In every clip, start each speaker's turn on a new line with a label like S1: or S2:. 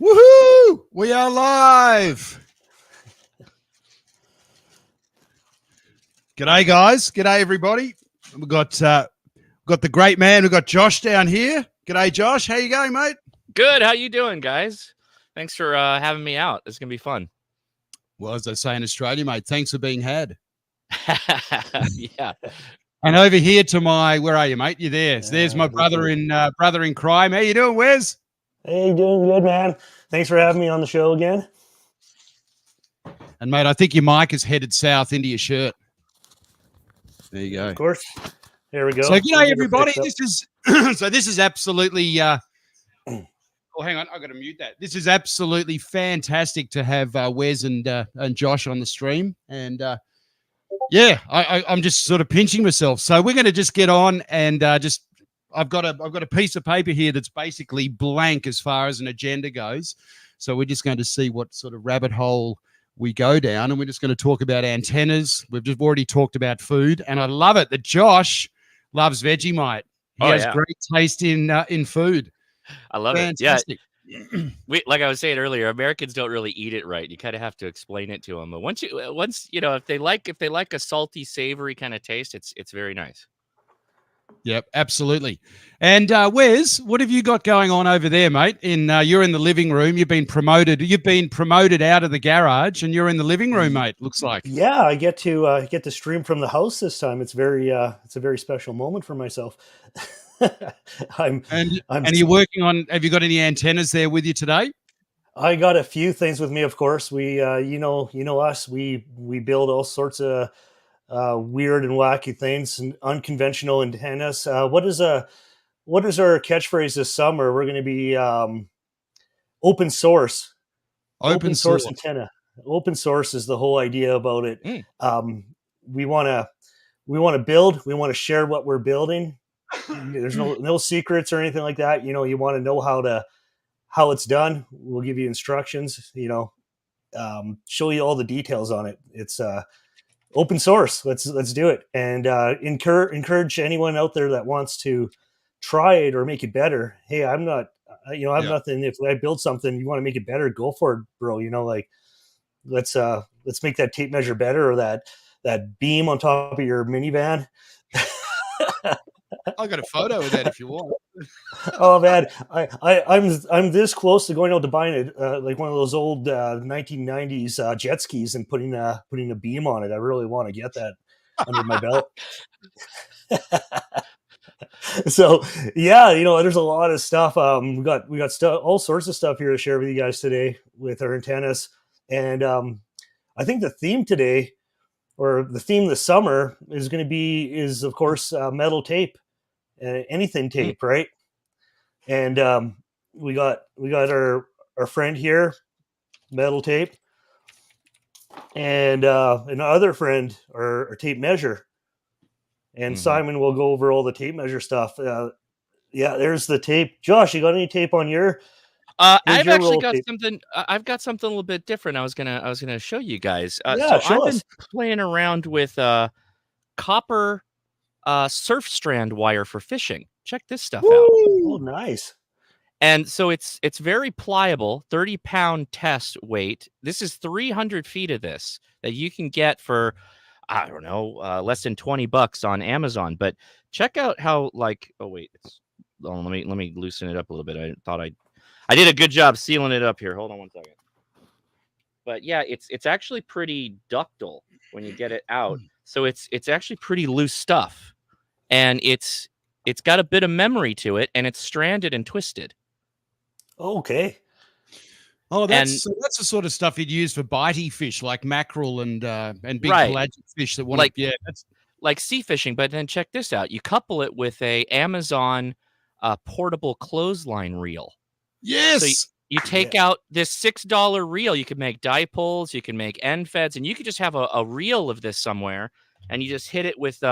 S1: Woohoo! We are live. G'day, guys. G'day, everybody. We've got the great man. We've got Josh down here. G'day, Josh. How you going, mate?
S2: Good. How you doing, guys? Thanks for having me out. It's gonna be fun.
S1: Well, as they say in Australia, mate, thanks for being had.
S2: Yeah.
S1: And over here to my, where are you, mate? You're there. So there's my brother in crime. How you doing, Wes?
S3: Hey, doing good, man. Thanks for having me on the show again.
S1: And mate, I think your mic is headed south into your shirt. There you go.
S3: Of course. There we go.
S1: So g'day, everybody. This is absolutely. Oh, hang on, I got to mute that. This is absolutely fantastic to have Wes and Josh on the stream, and yeah, I'm just sort of pinching myself. So we're going to just get on and I've got a piece of paper here that's basically blank as far as an agenda goes. So we're just going to see what sort of rabbit hole we go down, and we're just going to talk about antennas. We've just already talked about food, and I love it that Josh loves Vegemite. He has great taste in food.
S2: I love
S1: Fantastic.
S2: it. Yeah. Like I was saying earlier, Americans don't really eat it right. You kind of have to explain it to them. But once you know, if they like a salty, savory kind of taste, it's very nice.
S1: Yep, absolutely. And Wes, what have you got going on over there, mate? You're in the living room. You've been promoted out of the garage, and you're in the living room, mate. Looks like.
S3: Yeah, I get to stream from the house this time. It's it's a very special moment for myself.
S1: And you're working on. Have you got any antennas there with you today?
S3: I got a few things with me, of course. We, you know us. We build all sorts of weird and wacky things and unconventional antennas. What is our catchphrase this summer? We're going to be open source. Open source antenna. Open source is the whole idea about it. We want to build. We want to share what we're building. There's no secrets or anything like that. You know, you want to know how it's done. We'll give you instructions. You know, show you all the details on it. It's open source. Let's do it, and encourage anyone out there that wants to try it or make it better. Hey, I'm not, I have nothing. If I build something, you want to make it better, go for it, bro. You know, like let's make that tape measure better, or that beam on top of your minivan.
S1: I got a photo of that if you want.
S3: Oh man, I'm this close to going out to buying it, like one of those old 1990s jet skis and putting a beam on it. I really want to get that under my belt. So yeah, you know, there's a lot of stuff. We got stuff, all sorts of stuff here to share with you guys today with our antennas, and I think the theme today, or the theme this summer, is of course metal tape. Anything tape, right? And we got our friend here, metal tape, and another friend, our tape measure. And Simon will go over all the tape measure stuff. Yeah, there's the tape. Josh, you got any tape on your?
S2: I've actually got something. I've got something a little bit different. I was gonna show you guys.
S3: Yeah,
S2: so I've been playing around with copper surf strand wire for fishing. Check this stuff out.
S3: Oh, nice.
S2: And so it's very pliable, 30-pound test weight. This is 300 feet of this that you can get for, I don't know, less than $20 on Amazon. But check out how, like, oh wait, let me loosen it up a little bit. I thought I did a good job sealing it up here. Hold on one second. But yeah, it's actually pretty ductile when you get it out. So it's actually pretty loose stuff. And it's got a bit of memory to it, and it's stranded and twisted.
S3: Okay.
S1: Oh, that's the sort of stuff you'd use for bitey fish like mackerel and big pelagic fish that want
S2: that's like sea fishing. But then check this out: you couple it with a Amazon portable clothesline reel.
S1: Yes.
S2: So you take out this $6 reel. You can make dipoles, you can make end feds, and you could just have a reel of this somewhere, and you just hit it with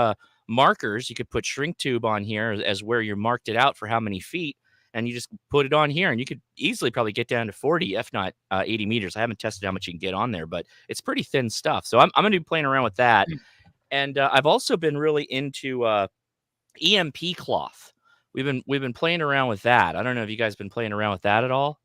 S2: markers. You could put shrink tube on here as where you marked it out for how many feet, and you just put it on here, and you could easily probably get down to 40, if not 80 meters. I haven't tested how much you can get on there, but it's pretty thin stuff. So I'm going to be playing around with that. And I've also been really into EMP cloth, we've been playing around with that. I don't know if you guys been playing around with that at all.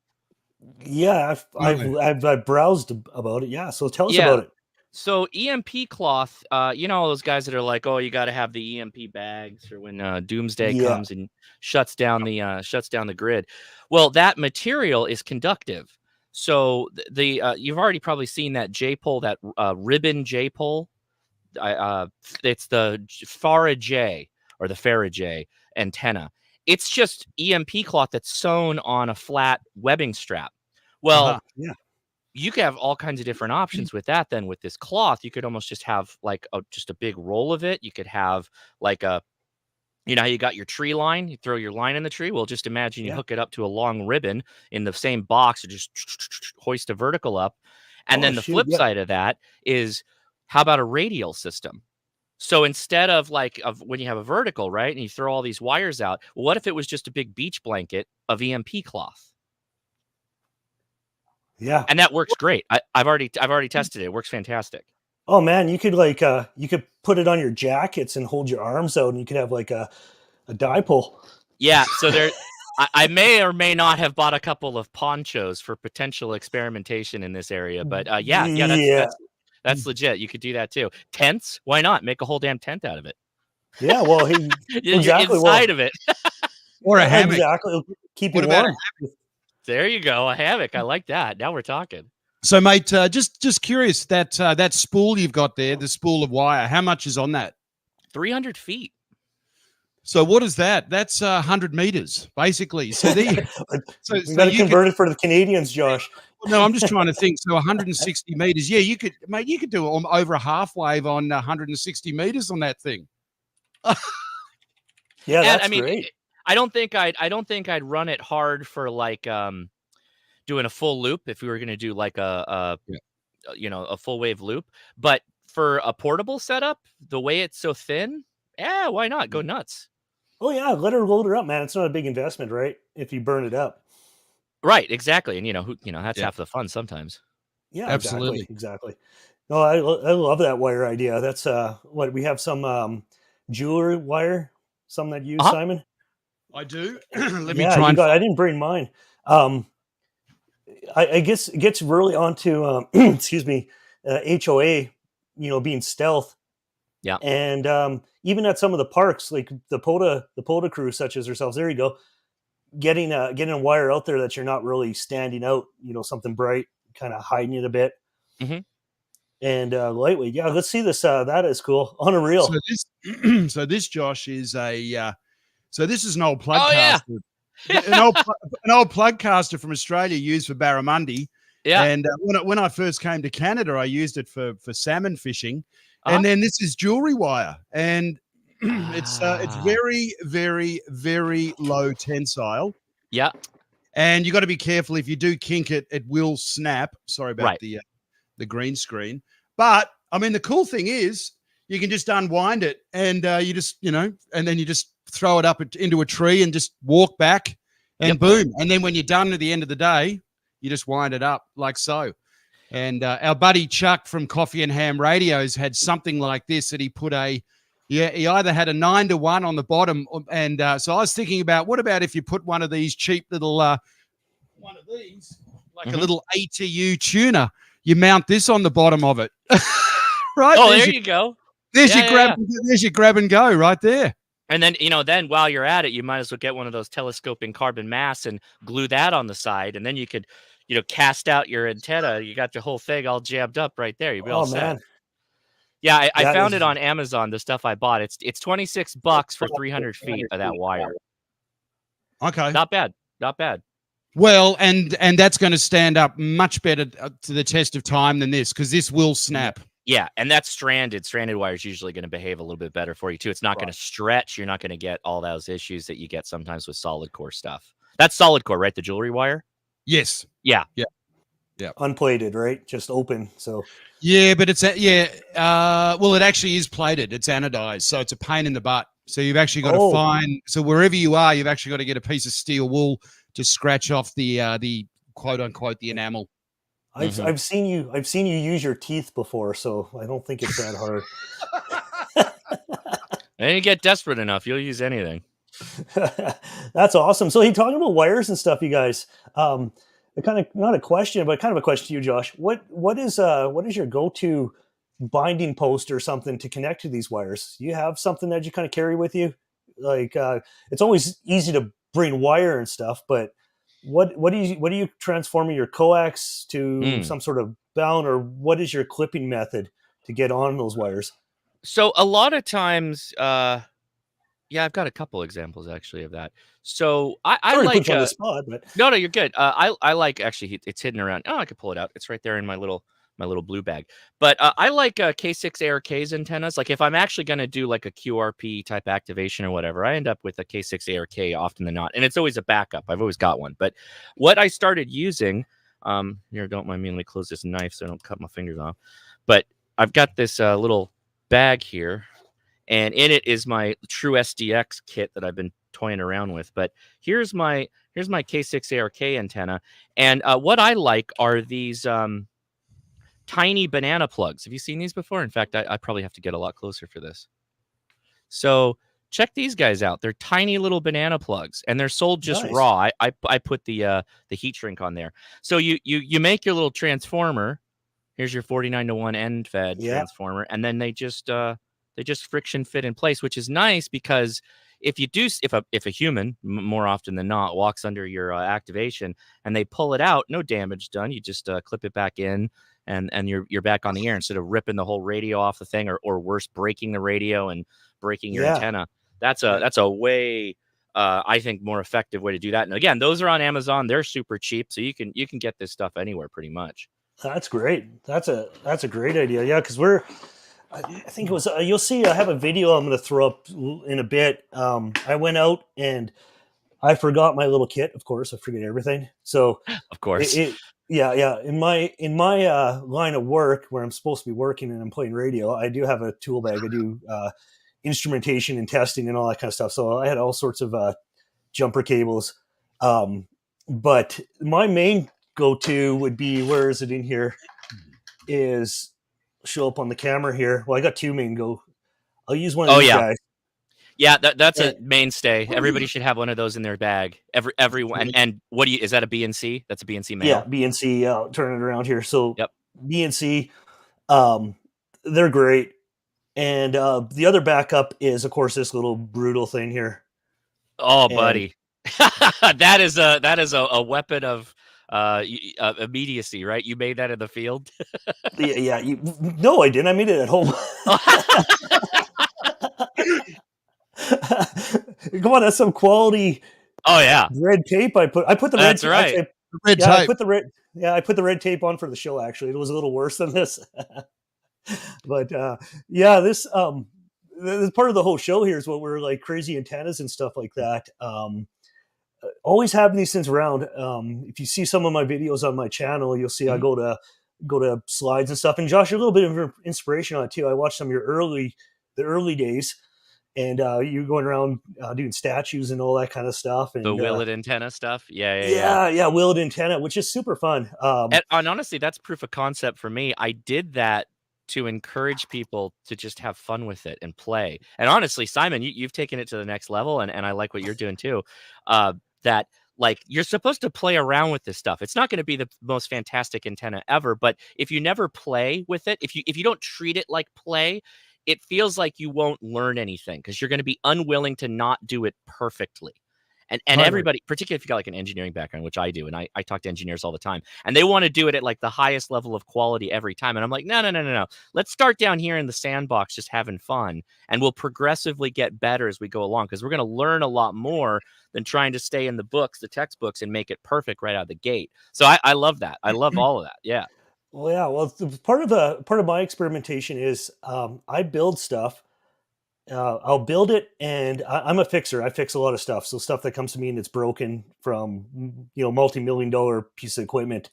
S3: Yeah, I've browsed about it. Yeah, so tell us
S2: Yeah.
S3: about it.
S2: So EMP cloth, you know, all those guys that are like, oh, you got to have the EMP bags for when doomsday
S3: Yeah.
S2: comes and shuts down the grid. Well, that material is conductive. So the you've already probably seen that J pole, that ribbon J pole. It's the Faraday or the Faraday antenna. It's just EMP cloth that's sewn on a flat webbing strap. Well,
S3: yeah.
S2: you could have all kinds of different options with that. Then with this cloth, you could almost just have like just a big roll of it. You could have like you know how you got your tree line, you throw your line in the tree. Well, just imagine you hook it up to a long ribbon in the same box, or just hoist a vertical up. And then the flip side of that is, how about a radial system? So instead of when you have a vertical, right, and you throw all these wires out, what if it was just a big beach blanket of EMP cloth?
S3: Yeah.
S2: And that works great. I've already tested it. It works fantastic.
S3: Oh man, you could you could put it on your jackets and hold your arms out, and you could have like a dipole.
S2: Yeah. So I may or may not have bought a couple of ponchos for potential experimentation in this area, but that's legit. You could do that too. Tents? Why not? Make a whole damn tent out of it.
S3: Yeah, well, exactly.
S2: Inside of it.
S1: Or a hammock.
S3: Exactly. Keep it
S1: about
S3: warm.
S2: There you go. A hammock. I like that. Now we're talking.
S1: So, mate, just curious, that spool you've got there, the spool of wire, how much is on that?
S2: 300 feet.
S1: So what is that? That's 100 meters, basically. So we
S3: got to convert it for the Canadians, Josh.
S1: No, I'm just trying to think. So 160 meters. Yeah, you could do over a half wave on 160 meters on that thing.
S3: Yeah, that's great.
S2: I don't think I'd run it hard for doing a full loop if we were going to do like a full wave loop. But for a portable setup, the way it's so thin, why not? Go nuts.
S3: Oh yeah, let her load her up, man. It's not a big investment, right? If you burn it up.
S2: Right, exactly. And that's half the fun sometimes.
S3: Yeah,
S1: absolutely.
S3: Exactly. No, I love that wire idea. That's what we have, some jewelry wire, some that you use, Simon.
S1: I do. Let me try.
S3: I didn't bring mine. I guess it gets really onto excuse me, HOA, being stealth.
S2: Yeah.
S3: And even at some of the parks, like the pota crew, such as ourselves, there you go, getting a wire out there that you're not really standing out, something bright, kind of hiding it a bit.
S2: Mm-hmm.
S3: And lightweight. Yeah, let's see this. That is cool. On a reel.
S1: So this Josh is this is an old plug
S2: caster.
S1: Yeah. an old plug caster from Australia used for barramundi.
S2: Yeah.
S1: And when I first came to Canada, I used it for salmon fishing. And then this is jewelry wire, and it's very, very, very low tensile.
S2: Yeah.
S1: And you got to be careful. If you do kink it, it will snap. Sorry about the green screen. But I mean, the cool thing is you can just unwind it, and you just, and then you just throw it up into a tree and just walk back, and boom. And then when you're done at the end of the day, you just wind it up like so. And our buddy Chuck from Coffee and Ham Radios had something like this that he put he either had a 9-to-1 on the bottom. And so I was thinking about, what about if you put one of these cheap little, a little ATU tuner, you mount this on the bottom of it. Right.
S2: Oh, there you go.
S1: There's your grab and go right there.
S2: And then, then while you're at it, you might as well get one of those telescoping carbon masks and glue that on the side. And then you could, cast out your antenna. You got the whole thing all jammed up right there. You'll be all set. Man. Yeah, I found it on Amazon, the stuff I bought. It's $26 for 300 feet of that wire.
S1: Okay.
S2: Not bad. Not bad.
S1: Well, and that's going to stand up much better to the test of time than this, because this will snap.
S2: Yeah, and that's stranded. Stranded wire is usually going to behave a little bit better for you, too. It's not going to stretch. You're not going to get all those issues that you get sometimes with solid core stuff. That's solid core, right? The jewelry wire?
S1: Yes.
S2: Yeah.
S3: Unplated, right? Just open. So
S1: yeah, but it's well, it actually is plated. It's anodized, so it's a pain in the butt. So you've actually got to find. So wherever you are, you've actually got to get a piece of steel wool to scratch off the quote unquote the enamel.
S3: I've seen you use your teeth before, so I don't think it's that hard.
S2: And you get desperate enough, you'll use anything.
S3: That's awesome. So, he talking about wires and stuff, you guys. Kind of not a question, but kind of a question to you, Josh. What is your go-to binding post or something to connect to these wires? You have something that you kind of carry with you? Like, it's always easy to bring wire and stuff, but what are you transforming your coax to some sort of bound, or what is your clipping method to get on those wires?
S2: So a lot of times, yeah, I've got a couple examples actually of that. So I
S3: Sorry to put
S2: like
S3: you on the spot, but
S2: no, you're good. I like actually it's hidden around. Oh, I could pull it out. It's right there in my little blue bag. But I like K6 ARK's antennas. Like if I'm actually going to do like a QRP type activation or whatever, I end up with a K6 ARK often than not, and it's always a backup. I've always got one. But what I started using, here, don't mind me. Let me close this knife so I don't cut my fingers off. But I've got this little bag here, and in it is my True SDX kit that I've been toying around with. But here's my K6 ARK antenna, and what I like are these tiny banana plugs. Have you seen these before? In fact, I probably have to get a lot closer for this. So check these guys out. They're tiny little banana plugs, and they're sold just
S3: nice.
S2: raw. I put the heat shrink on there. So you make your little transformer. Here's your 49-to-1 end fed transformer, and then they just friction fit in place, which is nice because if a human more often than not walks under your activation and they pull it out, no damage done. You just clip it back in, and you're back on the air instead of ripping the whole radio off the thing, or worse, breaking the radio and breaking your antenna. That's a way I think more effective way to do that. And again, those are on Amazon. They're super cheap, so you can get this stuff anywhere pretty much.
S3: That's great. That's a great idea. Yeah, because I think it was. You'll see. I have a video I'm going to throw up in a bit. I went out and I forgot my little kit. Of course, I forget everything. So,
S2: of course,
S3: yeah. In my line of work where I'm supposed to be working and I'm playing radio, I do have a tool bag. I do instrumentation and testing and all that kind of stuff. So I had all sorts of jumper cables. But my main go-to would be, where is it in here? Is show up on the camera here. Well, I got two main go. I'll use one of these guys.
S2: Yeah, that's a mainstay. Everybody should have one of those in their bag. Everyone. And what is that, a BNC? That's a BNC male.
S3: Yeah, BNC. I'll turn it around here. So BNC, they're great. And the other backup is, of course, this little brutal thing here.
S2: Oh, buddy. that is a weapon of immediacy, right? You made that in the field.
S3: Yeah. No, I didn't. I made it at home. Come on, that's some quality.
S2: Oh yeah,
S3: red tape. I put the red.
S2: That's right.
S3: Red tape. I put the red. Yeah, I put the red tape on for the show. Actually, it was a little worse than this. But this part of the whole show here is what we're like, crazy antennas and stuff like that. Always having these things around. If you see some of my videos on my channel, you'll see I go to slides and stuff. And Josh, you're a little bit of inspiration on it too. I watched some of your early days, and you going around doing statues and all that kind of stuff. And
S2: the Willett antenna stuff. Yeah.
S3: Willett antenna, which is super fun.
S2: And honestly, that's proof of concept for me. I did that to encourage people to just have fun with it and play. And honestly, Simon, you've taken it to the next level, and I like what you're doing too. That, like, you're supposed to play around with this stuff. It's not going to be the most fantastic antenna ever, but if you never play with it, if you don't treat it like play, it feels like you won't learn anything because you're going to be unwilling to not do it perfectly. And everybody, particularly if you got like an engineering background, which I do, and I talk to engineers all the time, and they want to do it at like the highest level of quality every time. And I'm like, no. Let's start down here in the sandbox, just having fun, and we'll progressively get better as we go along, because we're going to learn a lot more than trying to stay in the textbooks, and make it perfect right out of the gate. So I love that. I love all of that. Yeah.
S3: Well, yeah. Well, part of my experimentation is I build stuff. I'll build it, and I'm a fixer. I fix a lot of stuff. So stuff that comes to me and it's broken, from multi-million-dollar piece of equipment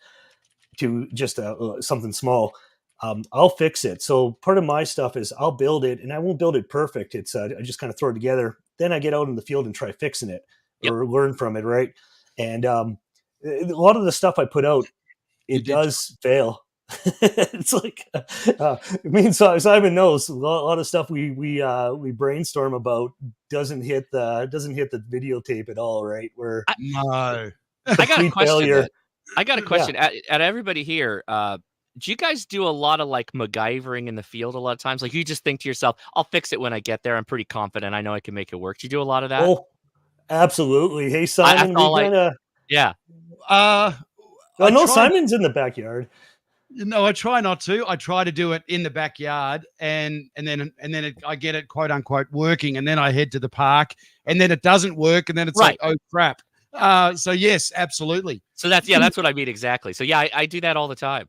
S3: to just something small. I'll fix it. So part of my stuff is I'll build it, and I won't build it perfect. It's I just kind of throw it together. Then I get out in the field and try fixing it or learn from it, right? And a lot of the stuff I put out, it does fail. It's like me and Simon knows a lot of stuff we brainstorm about doesn't hit the videotape at all, right? Where
S1: No.
S2: I got a question.
S3: failure.
S2: I got a question at everybody here. Do you guys do a lot of like MacGyvering in the field a lot of times? Like you just think to yourself, I'll fix it when I get there. I'm pretty confident. I know I can make it work. Do you do a lot of that?
S3: Oh, absolutely. Hey, Simon,
S2: yeah.
S3: no, Simon's in the backyard.
S1: No, I try not to. I try to do it in the backyard, and then I get it quote unquote working, and then I head to the park, and then it doesn't work, and then it's like, oh crap. So yes, absolutely.
S2: So that's what I mean exactly. So yeah, I do that all the time.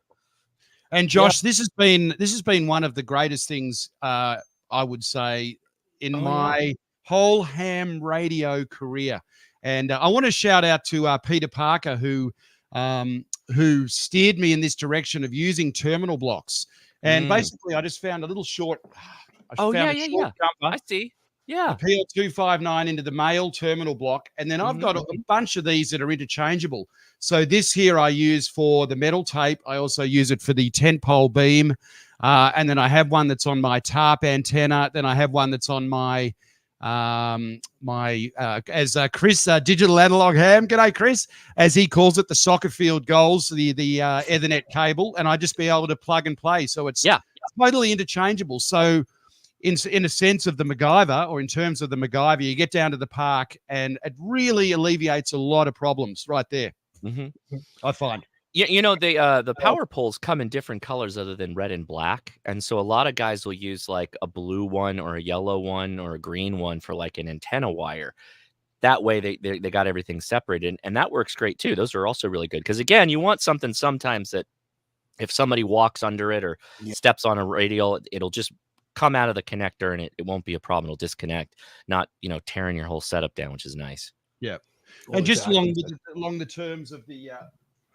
S1: And Josh, this has been one of the greatest things I would say in my whole ham radio career. And I want to shout out to Peter Parker who steered me in this direction of using terminal blocks. And basically, I just found a little short. Jumper.
S2: I see. Yeah.
S1: PL259 into the male terminal block. And then I've got a bunch of these that are interchangeable. So this here I use for the metal tape. I also use it for the tent pole beam. And then I have one that's on my tarp antenna. Then I have one that's on my as Chris digital analog ham, g'day Chris, as he calls it, the soccer field goals, the Ethernet cable, and I just be able to plug and play. So it's totally interchangeable. So in a sense of the MacGyver, or in terms of the MacGyver, you get down to the park and it really alleviates a lot of problems right there. I find.
S2: Yeah, you know, the power poles come in different colors other than red and black. And so a lot of guys will use like a blue one or a yellow one or a green one for like an antenna wire. That way they got everything separated. And that works great too. Those are also really good. Because again, you want something sometimes that if somebody walks under it or steps on a radial, it'll just come out of the connector and it won't be a problem. It'll disconnect, not, tearing your whole setup down, which is nice.
S1: Yeah. And just along the terms of the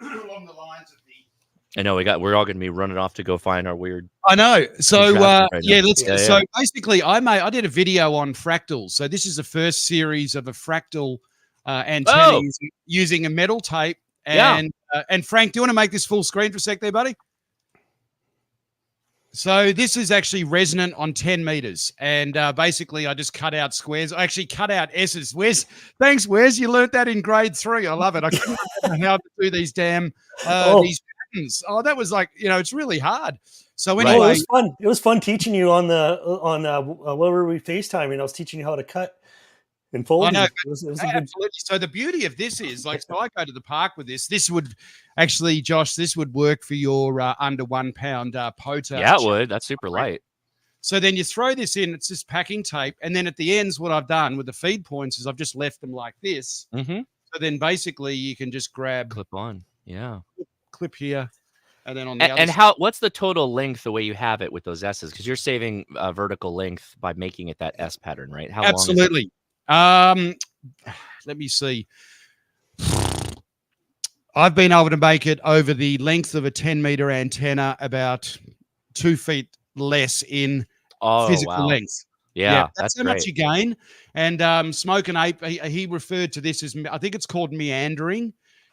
S1: along the lines of the,
S2: I know we're all going to be running off to go find our weird.
S1: I know. So let's.
S2: Yeah,
S1: so basically, I did a video on fractals. So this is the first series of a fractal antenna using a metal tape. And Frank, do you want to make this full screen for a sec, there, buddy? So this is actually resonant on 10 meters. And basically, I just cut out squares. I actually cut out S's. Thanks, Wes. You learned that in grade 3. I love it. I couldn't remember how to do these damn these patterns. Oh, that was like, it's really hard. So anyway,
S3: it was fun. It was fun teaching you on what were we FaceTiming? I was teaching you how to cut and fold.
S1: I know. Absolutely. So the beauty of this is, so I go to the park with this. This would actually, Josh, this would work for your under 1 pound pota.
S2: Yeah, it would. That's super light.
S1: So then you throw this in. It's just packing tape, and then at the ends, what I've done with the feed points is I've just left them like this. So then basically you can just grab
S2: clip on. Yeah.
S1: Clip here. And then on the other
S2: side. What's the total length the way you have it with those S's? Because you're saving vertical length by making it that S pattern, right? How
S1: Absolutely. Long is it? Let me see. I've been able to make it over the length of a 10-meter antenna about 2 feet less in physical length.
S2: Yeah,
S1: that's how much you gain. And Smoke and Ape, he referred to this as, I think it's called meandering.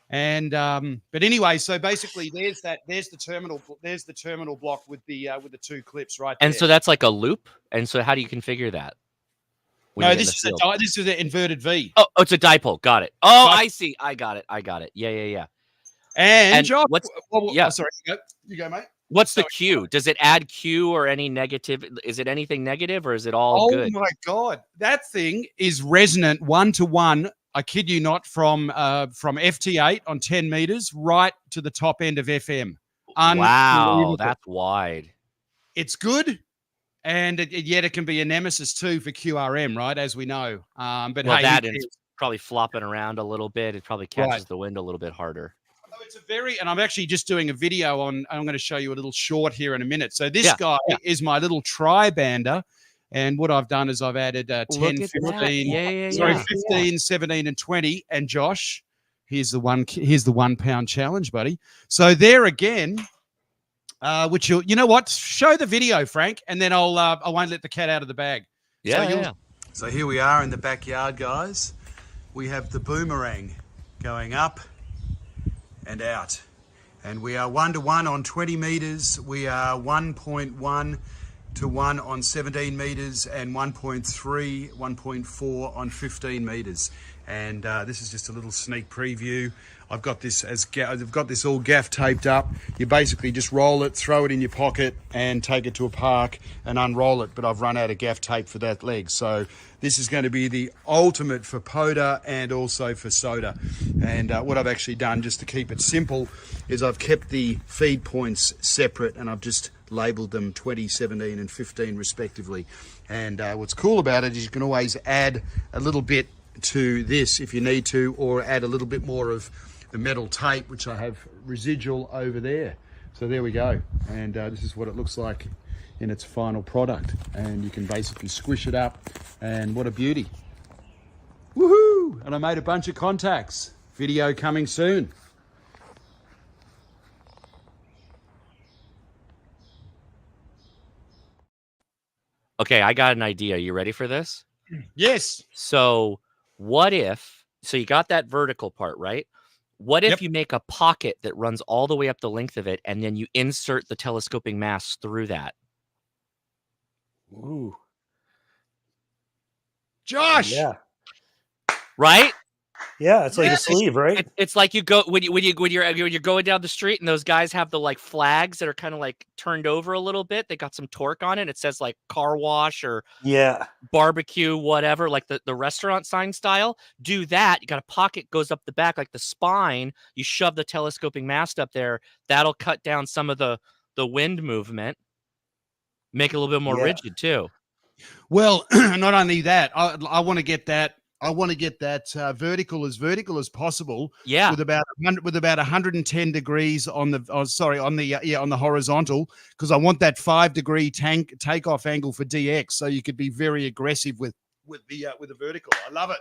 S1: And but anyway, so basically there's the terminal block with the 2 clips right there.
S2: And so that's like a loop. And so how do you configure that?
S1: No, this is an inverted V.
S2: Oh, it's a dipole. Got it. Oh, I see. I got it. Yeah.
S1: And Josh, sorry, you go, mate.
S2: What's the Q? Does it add Q or any negative? Is it anything negative or is it all good?
S1: Oh my God. That thing is resonant 1-to-1. I kid you not, from FT8 on 10 meters right to the top end of FM.
S2: Wow, that's wide.
S1: It's good. And yet it can be a nemesis too for QRM, right? As we know. But
S2: it's probably flopping around a little bit. It probably catches the wind a little bit harder.
S1: Oh, it's and I'm actually just doing a video on, I'm going to show you a little short here in a minute. So this guy is my little tri-bander. And what I've done is I've added 10, 15, 15, 17, and 20. And Josh, here's the 1 pound challenge, buddy. So there again, which you know what? Show the video, Frank, and then I won't let the cat out of the bag.
S4: So here we are in the backyard, guys. We have the boomerang going up and out. And we are 1-to-1 on 20 meters. We are 1.1 to 1 on 17 meters and 1.3, 1.4 on 15 meters. And this is just a little sneak preview. I've got this all gaff taped up. You basically just roll it, throw it in your pocket, and take it to a park and unroll it. But I've run out of gaff tape for that leg, so this is going to be the ultimate for pota and also for soda. And what I've actually done, just to keep it simple, is I've kept the feed points separate, and I've just labelled them 20, 17, and 15 respectively. And what's cool about it is you can always add a little bit to this if you need to, or add a little bit more of the metal tape, which I have residual over there. So there we go, and this is what it looks like in its final product, and you can basically squish it up, and what a beauty. Woohoo! And I made a bunch of contacts. Video coming soon.
S2: Okay, I got an idea. You ready for this?
S1: Yes.
S2: So what if, so you got that vertical part, right? What if
S1: Yep.
S2: you make a pocket that runs all the way up the length of it, and then you insert the telescoping mast through that?
S3: Ooh.
S1: Josh.
S3: Yeah.
S2: Right?
S3: Yeah, it's like
S1: Yeah,
S3: a sleeve, right?
S2: It's like you go when you're going down the street, and those guys have the like flags that are kind of like turned over a little bit. They got some torque on it. It says like car wash or
S3: Yeah.
S2: barbecue, whatever, like the restaurant sign style. Do that. You got a pocket goes up the back, like the spine. You shove the telescoping mast up there. That'll cut down some of the wind movement. Make it a little bit more
S3: Yeah.
S2: rigid too.
S1: Well, not only that, I want to get that. I want to get that vertical as possible.
S2: Yeah.
S1: With about 110 degrees on the on the horizontal, because I want that 5-degree takeoff angle for DX, so you could be very aggressive with the vertical. I love it.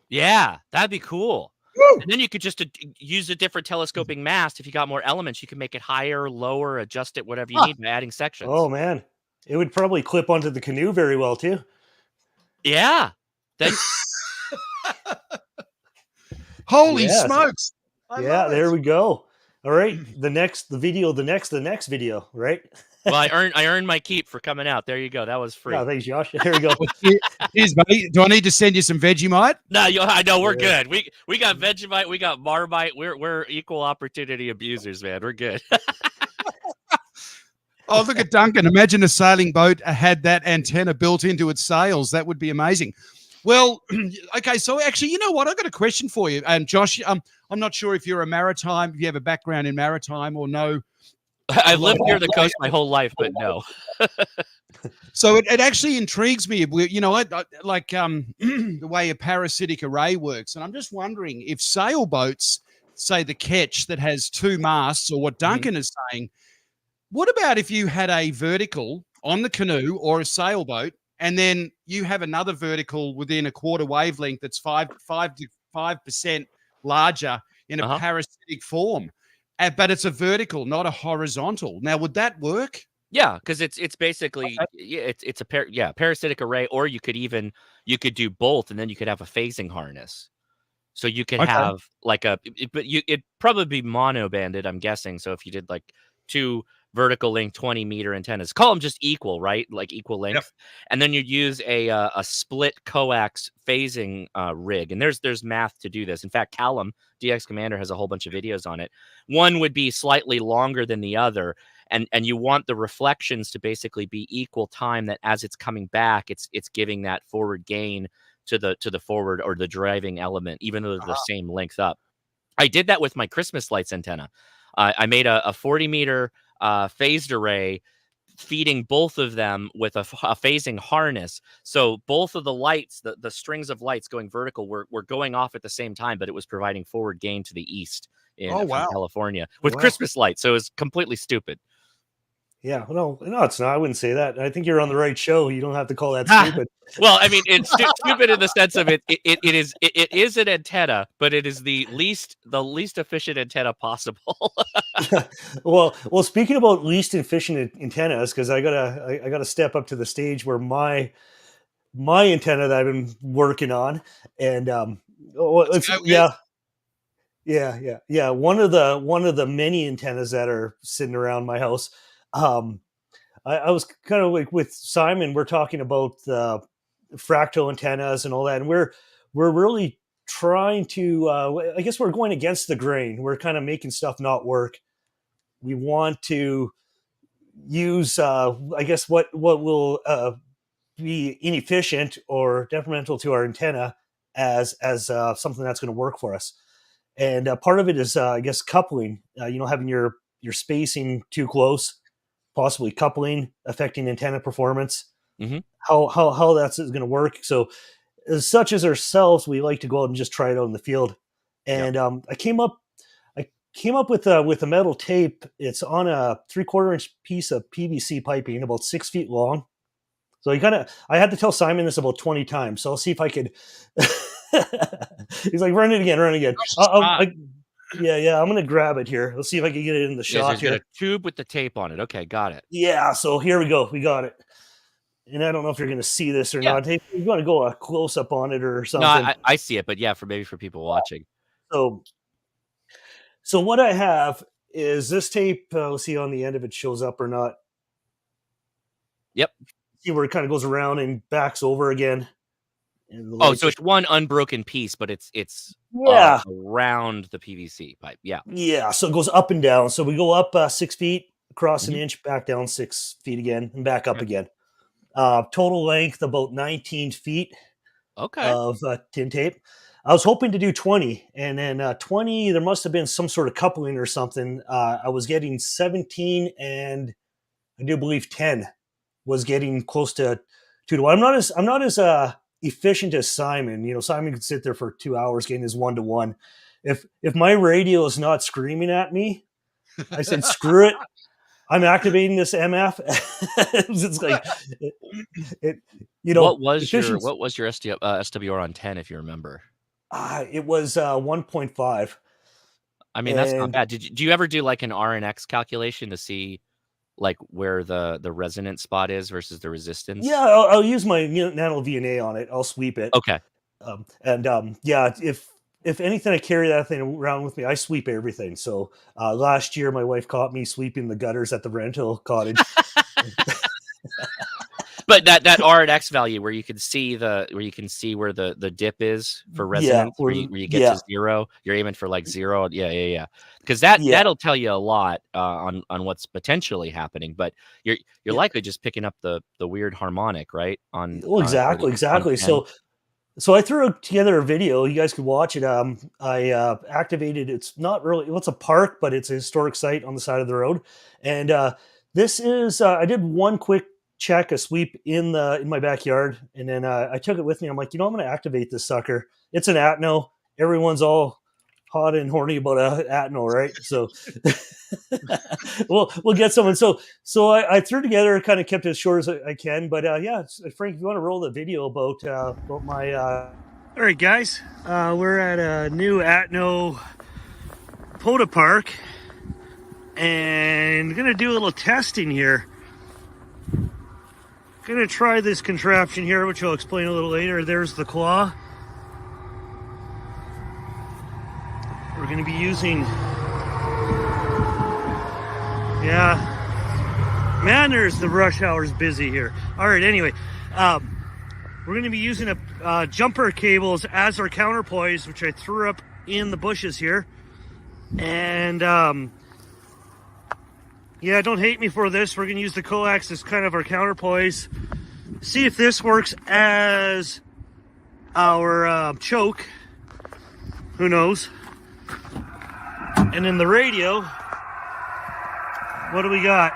S2: Yeah, that'd be cool.
S1: Woo!
S2: And then you could just use a different telescoping mast. If you got more elements, you can make it higher, lower, adjust it, whatever you need by adding sections.
S3: Oh man, it would probably clip onto the canoe very well too.
S2: Yeah. Then
S1: Holy
S3: Yes.
S1: smokes! I
S3: Yeah,
S1: love
S3: there
S1: it.
S3: we go. All right, the next video, right?
S2: well, I earned my keep for coming out. There you go. That was free.
S3: Yeah, thanks, Josh. There we go.
S1: Cheers, buddy. Do I need to send you some Vegemite?
S2: No, I know we're
S3: Yeah.
S2: good. We got Vegemite, we got Marmite. We're equal opportunity abusers, man. We're good.
S1: Oh, look at Duncan. Imagine a sailing boat had that antenna built into its sails. That would be amazing. Well, okay. So actually, you know what? I've got a question for you. And Josh, I'm not sure if you're if you have a background in maritime or no.
S2: I've lived near the coast my whole life, but no.
S1: So it actually intrigues me. You know, I like the way a parasitic array works. And I'm just wondering if sailboats, say the Ketch that has 2 masts, or what Duncan is saying, what about if you had a vertical on the canoe or a sailboat, and then you have another vertical within a quarter wavelength that's 5% larger in a parasitic form, but it's a vertical, not a horizontal. Now, would that work?
S2: Yeah, because it's basically it's a parasitic array, or you could do both, and then you could have a phasing harness. So you could have like it'd probably be mono banded, I'm guessing. So if you did like 2 vertical length 20-meter antennas, call them just equal, right? Like equal length. Yep. And then you'd use a split coax phasing rig. And there's math to do this. In fact, Callum, DX Commander, has a whole bunch of videos on it. One would be slightly longer than the other. And you want the reflections to basically be equal time, that as it's coming back, it's giving that forward gain to the forward or the driving element, even though they're the same length up. I did that with my Christmas lights antenna. I made a 40-meter phased array, feeding both of them with a phasing harness. So both of the lights, the strings of lights going vertical, were going off at the same time, but it was providing forward gain to the east from California with Christmas lights. So it was completely stupid.
S3: Yeah, no, it's not. I wouldn't say that. I think you're on the right show. You don't have to call that stupid.
S2: Well, I mean, it's stupid in the sense of it is an antenna, but it is the least efficient antenna possible.
S3: Well, speaking about least efficient antennas, because I gotta step up to the stage where my antenna that I've been working on, and Yeah. One of the many antennas that are sitting around my house. I was kind of like with Simon. We're talking about fractal antennas and all that, and we're really trying to. I guess we're going against the grain. We're kind of making stuff not work. We want to use, I guess, what will be inefficient or detrimental to our antenna as something that's going to work for us. And part of it is, I guess, coupling. Having your spacing too close, possibly coupling, affecting antenna performance.
S2: Mm-hmm.
S3: How that's going to work. So, as such as ourselves, we like to go out and just try it out in the field. And I came up with a metal tape. It's on a 3/4 inch piece of PVC piping, about 6 feet long. So I had to tell Simon this about 20 times. So I'll see if I could. He's like, run it again. Yeah. I'm going to grab it here. Let's see if I can get it in the shot
S2: here. Got a tube with the tape on it. Okay, got it.
S3: Yeah. So here we go. We got it. And I don't know if you're going to see this or not. Hey, you want to go a close up on it or something?
S2: No, I see it, but yeah, for people watching.
S3: So what I have is this tape. We'll see on the end if it shows up or not.
S2: Yep.
S3: See where it kind of goes around and backs over again.
S2: So it's one unbroken piece, but it's around the PVC pipe. Yeah.
S3: So it goes up and down. So we go up 6 feet, across an inch, back down 6 feet again, and back up again. Total length about 19 feet.
S2: Okay.
S3: Of tin tape. I was hoping to do 20, and then 20. There must have been some sort of coupling or something. I was getting 17, and I do believe 10 was getting close to 2 to 1. I'm not as efficient as Simon. Simon could sit there for 2 hours getting his 1 to 1. If my radio is not screaming at me, I said, screw it. I'm activating this MF. It's like
S2: What was your SWR on 10, if you remember?
S3: It was 1.5.
S2: I mean, that's not bad. Do you ever do like an RNX calculation to see like where the resonant spot is versus the resistance?
S3: Yeah, I'll use my nano VNA on it. I'll sweep it.
S2: Okay.
S3: If anything, I carry that thing around with me. I sweep everything. So last year, my wife caught me sweeping the gutters at the rental cottage.
S2: But that RNX value where you can see where the dip is for resonance, where you get to 0, you're aiming for like 0. Yeah. Because that'll tell you a lot on what's potentially happening. But you're likely just picking up the weird harmonic, right?
S3: Exactly. So I threw together a video. You guys could watch it. I activated. It's not really. It's a park, but it's a historic site on the side of the road. And this is. I did one quick check, a sweep in my backyard, and then I took it with me. I'm like, I'm going to activate this sucker. It's an Atno. Everyone's all hot and horny about a Atno, right? So we'll get someone. So I threw together, kind of kept it as short as I can. But Frank, if you want to roll the video about my. All right, guys, we're at a new Atno pota park, and gonna do a little testing here. Gonna try this contraption here, which I'll explain a little later. There's the claw. We're gonna be using, there's the rush hour's busy here. All right, anyway, we're gonna be using a jumper cables as our counterpoise, which I threw up in the bushes here. And don't hate me for this. We're gonna use the coax as kind of our counterpoise. See if this works as our choke. Who knows? And in the radio, what do we got?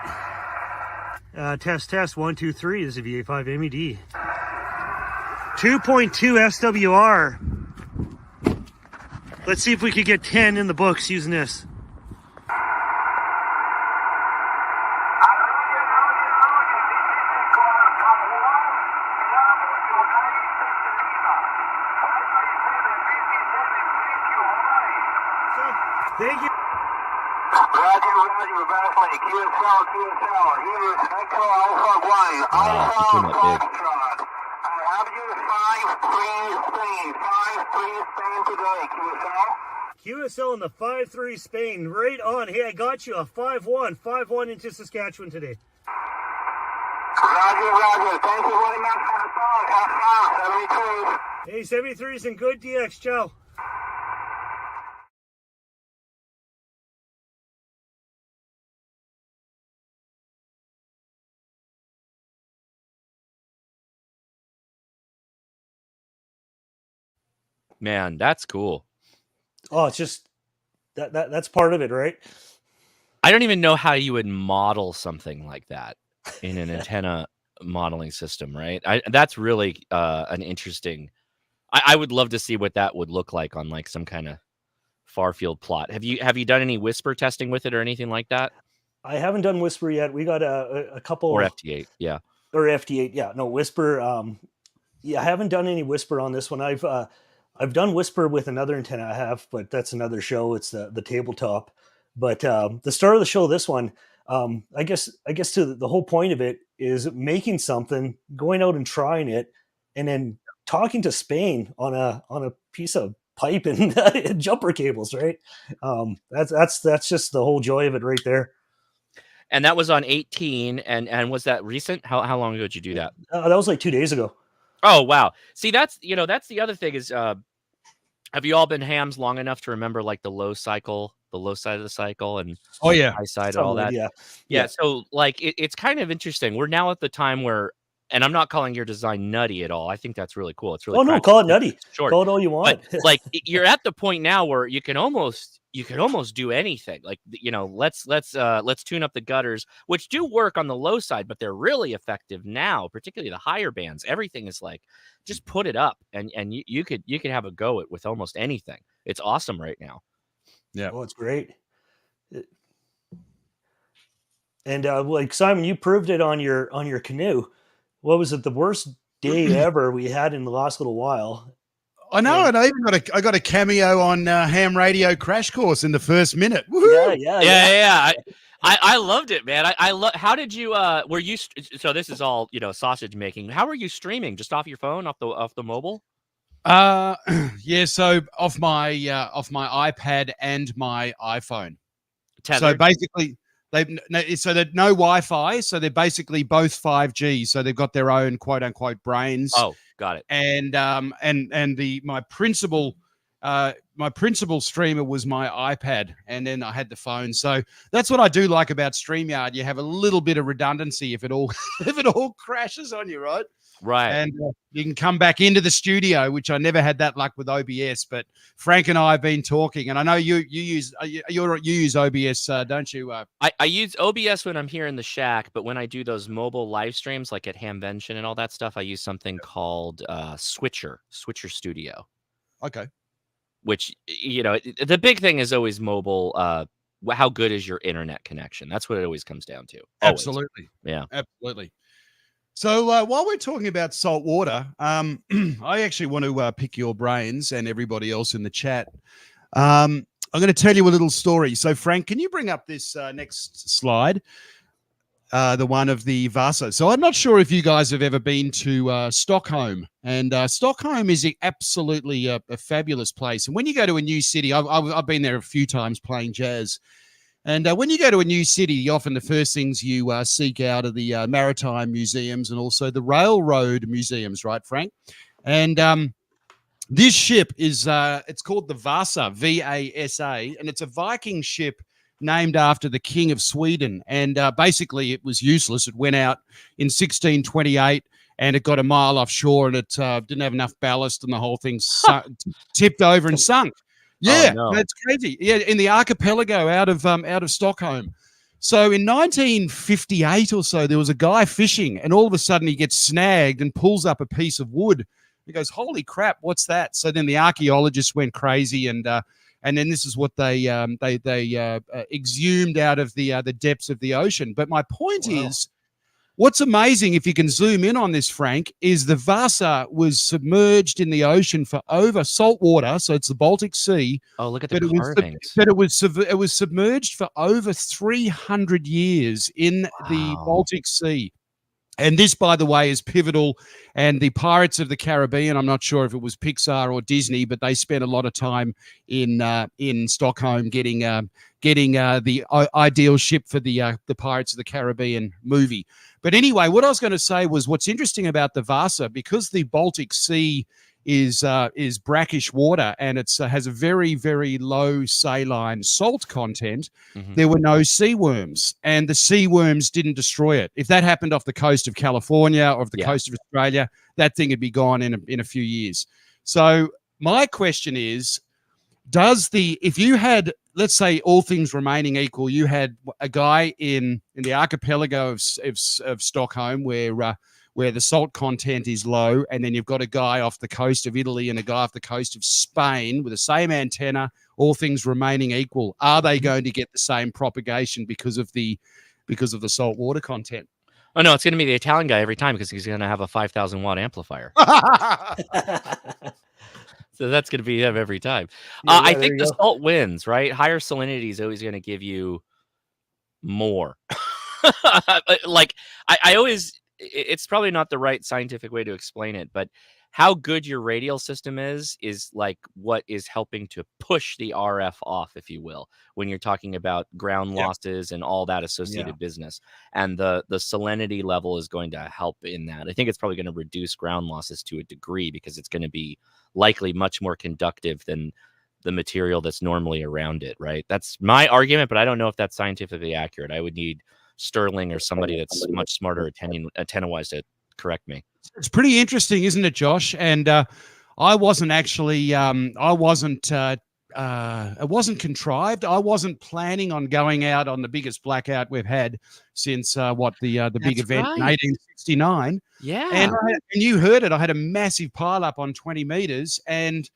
S3: Test 1 2 3. This is a VA5 MED. 2.2 SWR. Let's see if we could get 10 in the books using this. Thank you.
S5: Roger, verifying. QSL. Here is Echo Alpha 1. Alpha Foxtrot. I have you 5-3 Spain. 5-3 Spain today, QSL.
S3: QSL in the 5-3 Spain, right on. Hey, I got you a 5-1, 5-1 into Saskatchewan today.
S5: Roger, roger. Thank you very much for the call. Have fun. 73.
S3: Hey, 73's in good DX, ciao.
S2: Man, that's cool.
S3: Oh, it's just that's part of it, right?
S2: I don't even know how you would model something like that in an antenna modeling system, right? That's really an interesting. I would love to see what that would look like on like some kind of far field plot. Have you done any whisper testing with it or anything like that?
S3: I haven't done whisper yet. We got a couple
S2: Or FT8, yeah.
S3: Or FT8, yeah. No whisper. Yeah, I haven't done any whisper on this one. I've done whisper with another antenna I have, but that's another show. It's the tabletop. But the start of the show, this one, I guess to the whole point of it is making something, going out and trying it, and then talking to Spain on a piece of pipe and jumper cables, right? That's just the whole joy of it right there.
S2: And that was on 18, and was that recent? How long ago did you do that?
S3: That was like 2 days ago.
S2: Oh wow! See, that's the other thing is, have you all been hams long enough to remember like the low side of the cycle, and high side and all that? Yeah. So like it's kind of interesting. We're now at the time where, and I'm not calling your design nutty at all. I think that's really cool. It's really
S3: no, call it nutty.
S2: Short.
S3: Call it all you want.
S2: But like you're at the point now where you can almost do anything. Like let's tune up the gutters, which do work on the low side, but they're really effective now, particularly the higher bands. Everything is like just put it up, and you could have a go with almost anything. It's awesome right now.
S1: Yeah.
S3: Oh, it's great. And like Simon, you proved it on your canoe. What was it? The worst day ever we had in the last little while.
S1: I know, and I got a cameo on Ham Radio Crash Course in the first minute. Woo-hoo!
S2: Yeah. I loved it, man. I love. How did you? Were you? So this is all sausage making. How were you streaming? Just off your phone, off the mobile?
S1: Yeah. So off my iPad and my iPhone.
S2: Tethered?
S1: So basically, they're no Wi-Fi. So they're basically both 5G. So they've got their own quote unquote brains.
S2: Oh, got it.
S1: And my principal streamer was my iPad, and then I had the phone. So that's what I do like about StreamYard. You have a little bit of redundancy if it all crashes on you, right?
S2: Right.
S1: And you can come back into the studio, which I never had that luck with OBS. But Frank and I have been talking, and I know you use OBS, don't you?
S2: I use OBS when I'm here in the shack, but when I do those mobile live streams, like at Hamvention and all that stuff, I use something called Switcher Studio.
S1: Okay.
S2: Which the big thing is always mobile. How good is your internet connection? That's what it always comes down to. Always.
S1: Absolutely.
S2: Yeah.
S1: Absolutely. So while we're talking about salt water, I actually want to pick your brains and everybody else in the chat. I'm going to tell you a little story. So, Frank, can you bring up this next slide, the one of the Vasa? So I'm not sure if you guys have ever been to Stockholm. And Stockholm is absolutely a fabulous place. And when you go to a new city, I've been there a few times playing jazz. And when you go to a new city, often the first things you seek out are the maritime museums and also the railroad museums, right, Frank? And this ship is it's called the Vasa, V-A-S-A, and it's a Viking ship named after the King of Sweden. And basically it was useless. It went out in 1628 and it got a mile offshore, and it didn't have enough ballast, and the whole thing tipped over and sunk. Yeah,
S2: oh, no.
S1: That's crazy. Yeah, in the archipelago out of Stockholm. So in 1958 or so, there was a guy fishing, and all of a sudden he gets snagged and pulls up a piece of wood. He goes, "Holy crap, what's that?" So then the archaeologists went crazy, and then this is what they exhumed out of the depths of the ocean. But my point is, what's amazing, if you can zoom in on this, Frank, is the Vasa was submerged in the ocean for over salt water, so it's the Baltic Sea.
S2: Oh, look at the carvings.
S1: But it was submerged for over 300 years in the Baltic Sea. And this, by the way, is pivotal. And the Pirates of the Caribbean, I'm not sure if it was Pixar or Disney, but they spent a lot of time in Stockholm getting the ideal ship for the Pirates of the Caribbean movie. But anyway, what I was going to say was what's interesting about the Vasa, because the Baltic Sea is brackish water and it's has a very, very low saline salt content. There were no sea worms, and the sea worms didn't destroy it. If that happened off the coast of California or off the coast of Australia, that thing would be gone in a few years. So my question is, if you had, let's say, all things remaining equal, you had a guy in the archipelago of Stockholm where the salt content is low, and then you've got a guy off the coast of Italy and a guy off the coast of Spain with the same antenna, all things remaining equal, are they going to get the same propagation because of the salt water content?
S2: Oh no, it's going to be the Italian guy every time because he's going to have a 5,000 watt amplifier. So that's going to be him every time. I think the salt wins, right? Higher salinity is always going to give you more. Like I always, it's probably not the right scientific way to explain it, but how good your radial system is like what is helping to push the RF off, if you will, when you're talking about ground losses and all that associated business. And the salinity level is going to help in that. I think it's probably going to reduce ground losses to a degree because it's going to be likely much more conductive than the material that's normally around it, right? That's my argument, but I don't know if that's scientifically accurate. I would need Sterling or somebody that's much smarter antenna-wise to correct me.
S1: It's pretty interesting, isn't it, Josh? And I wasn't actually, it wasn't contrived. I wasn't planning on going out on the biggest blackout we've had since the big event in 1869.
S2: Yeah.
S1: And you heard it. I had a massive pile up on 20 meters. And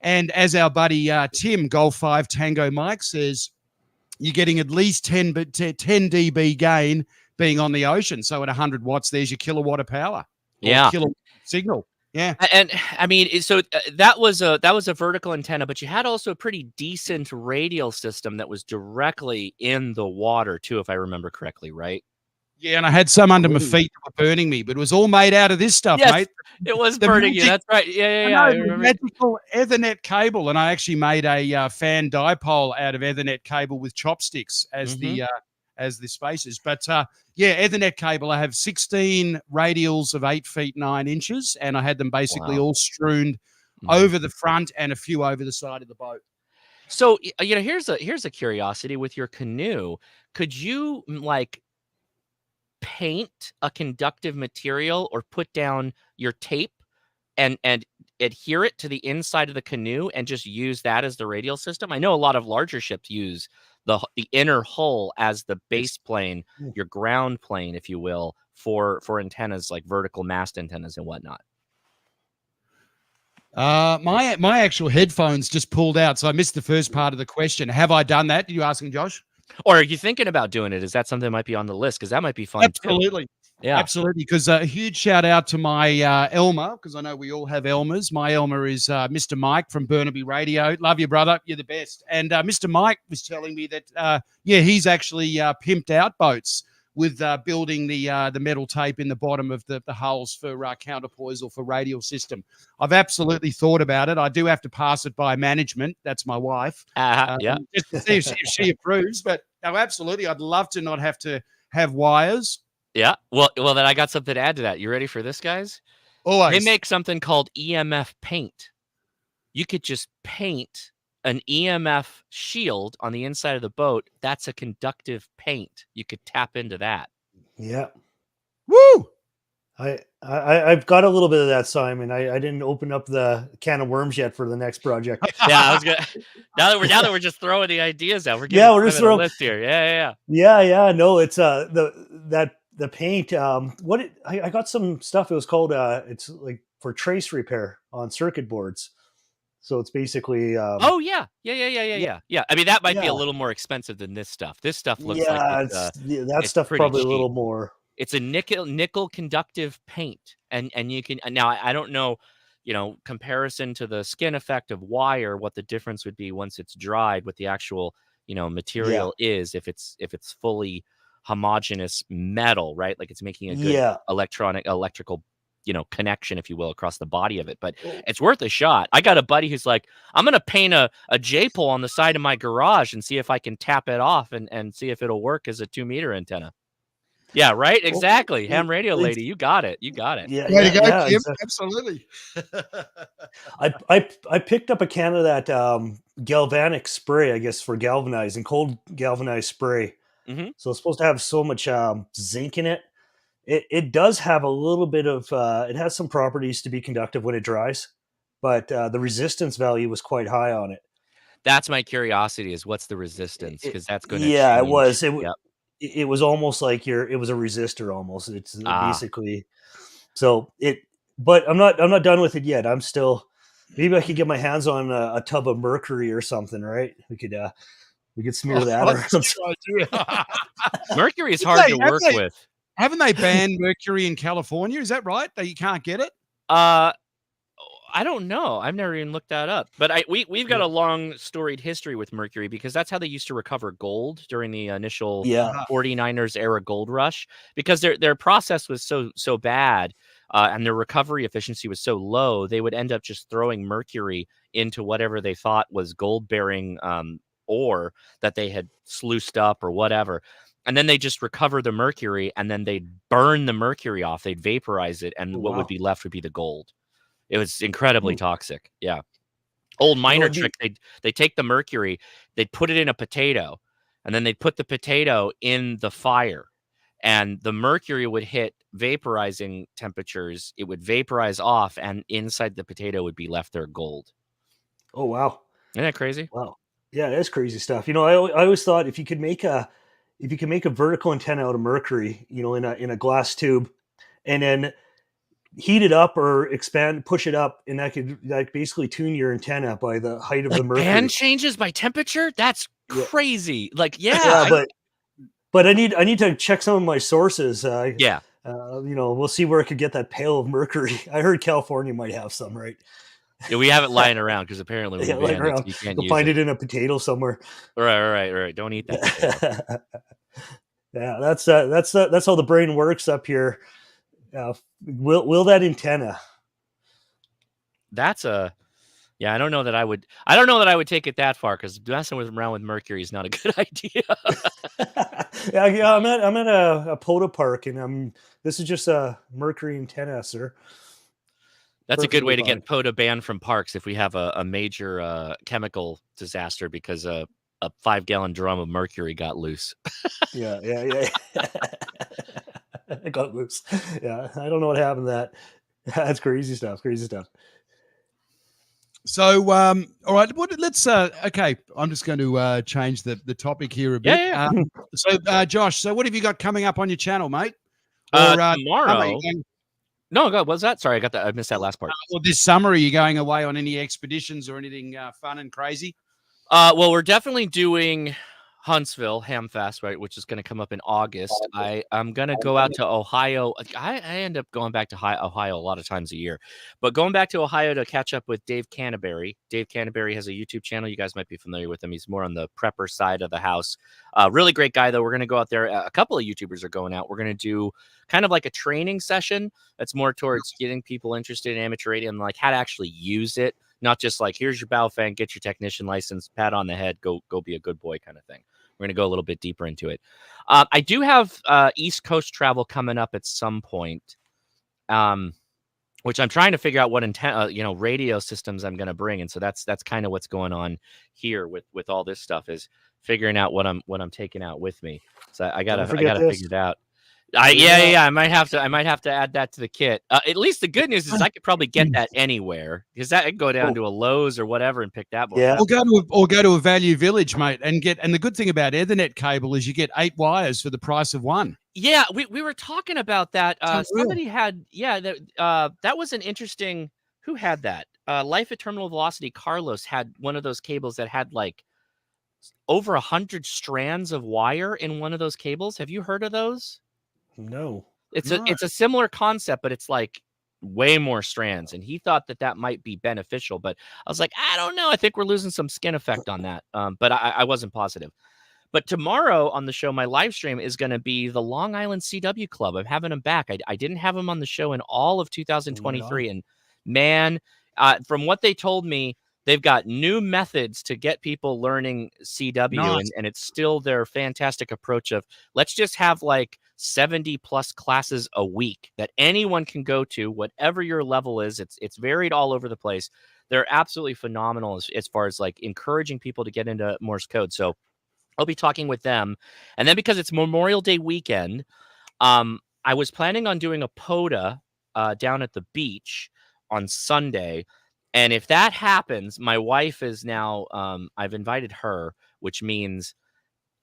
S1: as our buddy Tim, Golf 5 Tango Mike says, you're getting at least 10 dB gain being on the ocean. So at 100 watts, there's your kilowatt of power. Kilowatt signal. Yeah.
S2: And I mean, so that was a vertical antenna, but you had also a pretty decent radial system that was directly in the water too, if I remember correctly, right?
S1: Yeah, and I had some under my feet that were burning me, but it was all made out of this stuff, mate.
S2: It was burning you. That's right. Yeah.
S1: I remember. Magical Ethernet cable, and I actually made a fan dipole out of Ethernet cable with chopsticks as the spaces. But Ethernet cable. I have 16 radials of 8 feet 9 inches, and I had them basically all strewn over the front and a few over the side of the boat.
S2: So here's a curiosity with your canoe. Could you paint a conductive material or put down your tape and adhere it to the inside of the canoe and just use that as the radial system? I know a lot of larger ships use the inner hull as the base plane, your ground plane, if you will, for antennas like vertical mast antennas and whatnot.
S1: My actual headphones just pulled out, so I missed the first part of the question. Have I done that? Are you asking, Josh?
S2: Or are you thinking about doing it? Is that something that might be on the list? Because that might be fun.
S1: Absolutely.
S2: Too. Yeah,
S1: absolutely. Because a huge shout out to my Elmer, because I know we all have Elmers. My Elmer is Mr. Mike from Burnaby Radio. Love you, brother. You're the best. And Mr. Mike was telling me that, he's actually pimped out boats with building the metal tape in the bottom of the hulls for counterpoise or for radial system. I've absolutely thought about it. I do have to pass it by management. That's my wife. Just to see if she approves. But no, absolutely. I'd love to not have to have wires.
S2: Yeah. Well, then I got something to add to that. You ready for this, guys?
S1: Always.
S2: They make something called EMF paint. You could just paint an EMF shield on the inside of the boat. That's a conductive paint. You could tap into that.
S3: Yeah.
S1: Woo!
S3: I've got a little bit of that, Simon. I didn't open up the can of worms yet for the next project.
S2: Yeah, I was gonna. Now that we're just throwing the ideas out, we're just throwing a list here.
S3: Yeah. No, it's the paint. I got some stuff. It was called it's like for trace repair on circuit boards. So it's basically. Yeah.
S2: I mean, that might be a little more expensive than this stuff. This stuff looks like
S3: that stuff probably cheap. A little more.
S2: It's a nickel conductive paint, and you can now. I don't know, comparison to the skin effect of wire, what the difference would be once it's dried, what the actual material is, if it's fully homogeneous metal, right? Like it's making a good electrical, connection, if you will, across the body of it. But it's worth a shot. I got a buddy who's like, I'm going to paint a J-pole on the side of my garage and see if I can tap it off and see if it'll work as a 2-meter antenna. Yeah, right. Exactly. Ham radio lady. You got it.
S3: Yeah.
S1: Way to go, Kim.
S3: Exactly.
S1: Absolutely.
S3: I picked up a can of that galvanic spray, I guess, for galvanizing, cold galvanized spray.
S2: Mm-hmm.
S3: So it's supposed to have so much zinc in it. It does have a little bit of it has some properties to be conductive when it dries, but the resistance value was quite high on it.
S2: That's my curiosity, is what's the resistance, because that's going to
S3: it
S2: change.
S3: was
S2: Yep.
S3: it was almost like it was a resistor almost. It's basically so it. But I'm not done with it yet. I'm still, maybe I could get my hands on a tub of mercury or something, right? We could smear that around.
S2: Mercury is hard to work with.
S1: Haven't they banned mercury in California? Is that right? That you can't get it?
S2: I don't know. I've never even looked that up. But we've got a long storied history with mercury, because that's how they used to recover gold during the initial 49ers era gold rush, because their process was so bad, and their recovery efficiency was so low, they would end up just throwing mercury into whatever they thought was gold bearing ore that they had sluiced up or whatever. And then they just recover the mercury, and then they'd burn the mercury off. They'd vaporize it, and what would be left would be the gold. It was incredibly toxic. Yeah. Old miner trick. They take the mercury, they'd put it in a potato, and then they'd put the potato in the fire, and the mercury would hit vaporizing temperatures. It would vaporize off, and inside the potato would be left their gold.
S3: Oh, wow.
S2: Isn't that crazy?
S3: Wow. Yeah, that's crazy stuff. I always thought if you could make a vertical antenna out of mercury, in a glass tube, and then heat it up or push it up, and that could basically tune your antenna by the height of the mercury.
S2: Band changes by temperature? That's crazy.
S3: But I need to check some of my sources. We'll see where I could get that pail of mercury. I heard California might have some, right?
S2: Yeah, we have it lying around, because apparently we banned it, so you can't
S3: You'll find it in a potato somewhere.
S2: Right. Don't eat that.
S3: Yeah, that's how the brain works up here. Will that antenna?
S2: I don't know that I would take it that far, because messing around with mercury is not a good idea.
S3: I'm at a pota park, and this is just a mercury antenna, sir.
S2: That's a good way to get pota banned from parks if we have a major chemical disaster because a 5-gallon drum of mercury got loose.
S3: Yeah. It got loose. Yeah, I don't know what happened to that. That's crazy stuff.
S1: So, all right, let's. Okay, I'm just going to change the topic here a bit.
S2: Yeah.
S1: So, Josh, so what have you got coming up on your channel, mate?
S2: Tomorrow. No, God, what's that? Sorry, I missed that last part.
S1: Well, this summer, are you going away on any expeditions or anything fun and crazy?
S2: Well, we're definitely doing Huntsville Hamfest, right, which is going to come up in August. I'm going to go out to Ohio. I end up going back to Ohio a lot of times a year, but going back to Ohio to catch up with Dave Canterbury. Dave Canterbury has a YouTube channel. You guys might be familiar with him. He's more on the prepper side of the house. Really great guy, though. We're going to go out there. A couple of YouTubers are going out. We're going to do kind of like a training session that's more towards getting people interested in amateur radio and like how to actually use it. Not just like, here's your Baofeng, get your technician license, pat on the head, go be a good boy kind of thing. We're going to go a little bit deeper into it. I do have East Coast travel coming up at some point, which I'm trying to figure out what radio systems I'm going to bring. And so that's kind of what's going on here with all this stuff, is figuring out what I'm taking out with me. So I gotta figure it out. I might have to add that to the kit. At least the good news is I could probably get that anywhere, because that could go down to a Lowe's or whatever and pick that one.
S1: Yeah. Or go to a Value Village, mate, and the good thing about Ethernet cable is you get 8 wires for the price of one.
S2: Yeah, we were talking about that. Somebody had that was an interesting. Who had that? Life at Terminal Velocity. Carlos had one of those cables that had like over 100 strands of wire in one of those cables. Have you heard of those?
S3: No.
S2: It's a similar concept, but it's like way more strands. And he thought that might be beneficial, but I was like, I don't know. I think we're losing some skin effect on that. But I wasn't positive. But tomorrow on the show, my live stream is going to be the Long Island CW Club. I'm having them back. I didn't have them on the show in all of 2023. And man, from what they told me, they've got new methods to get people learning CW.
S1: Nice.
S2: And it's still their fantastic approach of let's just have like 70 plus classes a week that anyone can go to, whatever your level is. It's varied all over the place. They're absolutely phenomenal as far as like encouraging people to get into Morse code. So I'll be talking with them. And then because it's Memorial Day weekend, I was planning on doing a pota down at the beach on Sunday. And if that happens, my wife is now, I've invited her, which means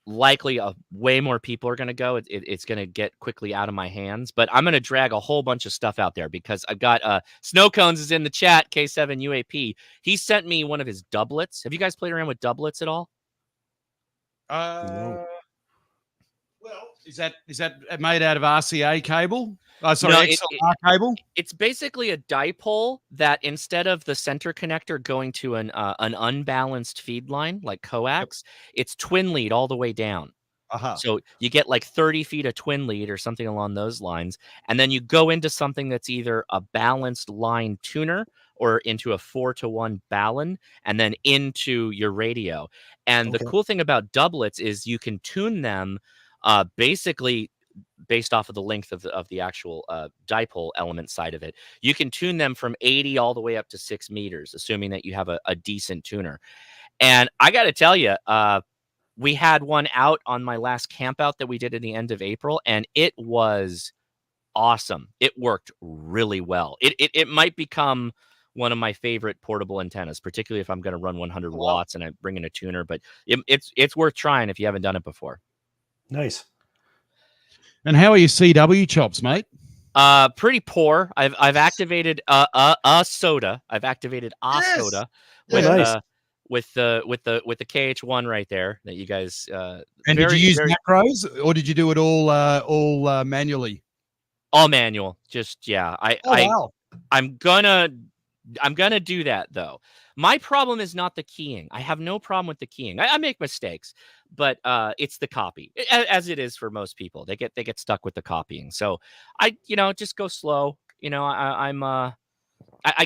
S2: likely way more people are going to go. It's going to get quickly out of my hands, but I'm going to drag a whole bunch of stuff out there because I've got Snow Cones is in the chat, K7 UAP. He sent me one of his doublets. Have you guys played around with doublets at all?
S1: Well, is that made out of RCA cable? Sorry,
S2: No,
S1: XLR cable.
S2: It's basically a dipole that instead of the center connector going to an unbalanced feed line like coax, it's twin lead all the way down. So you get like 30 feet of twin lead or something along those lines, and then you go into something that's either a balanced line tuner or into a 4-to-1 balun, and then into your radio. And the cool thing about doublets is you can tune them basically based off of the length of the actual dipole element side of it. You can tune them from 80 all the way up to 6 meters, assuming that you have a decent tuner. And I got to tell you, we had one out on my last camp out that we did at the end of April, and it was awesome. It worked really well. It might become one of my favorite portable antennas, particularly if I'm going to run 100 watts and I bring in a tuner, but it's worth trying if you haven't done it before.
S3: Nice.
S1: And how are your CW chops, mate?
S2: Pretty poor. I've activated a soda. I've activated a soda with the KH1 right there that you guys.
S1: And did you use macros or did you do it all manually?
S2: All manual. Just yeah.
S1: Wow.
S2: I'm gonna do that though. My problem is not the keying. I have no problem with the keying. I make mistakes, but it's the copy, as it is for most people. They get stuck with the copying. So I just go slow. I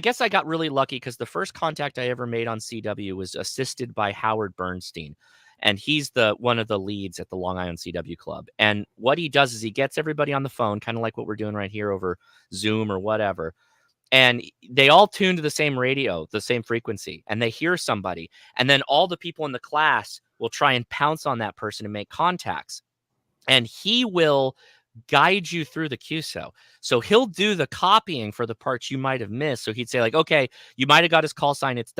S2: guess I got really lucky because the first contact I ever made on CW was assisted by Howard Bernstein, and he's one of the leads at the Long Island CW Club. And what he does is he gets everybody on the phone, kind of like what we're doing right here over Zoom or whatever. And they all tune to the same radio, the same frequency, and they hear somebody. And then all the people in the class will try and pounce on that person and make contacts. And he will guide you through the QSO. So he'll do the copying for the parts you might have missed. So he'd say like, okay, you might have got his call sign. It's ...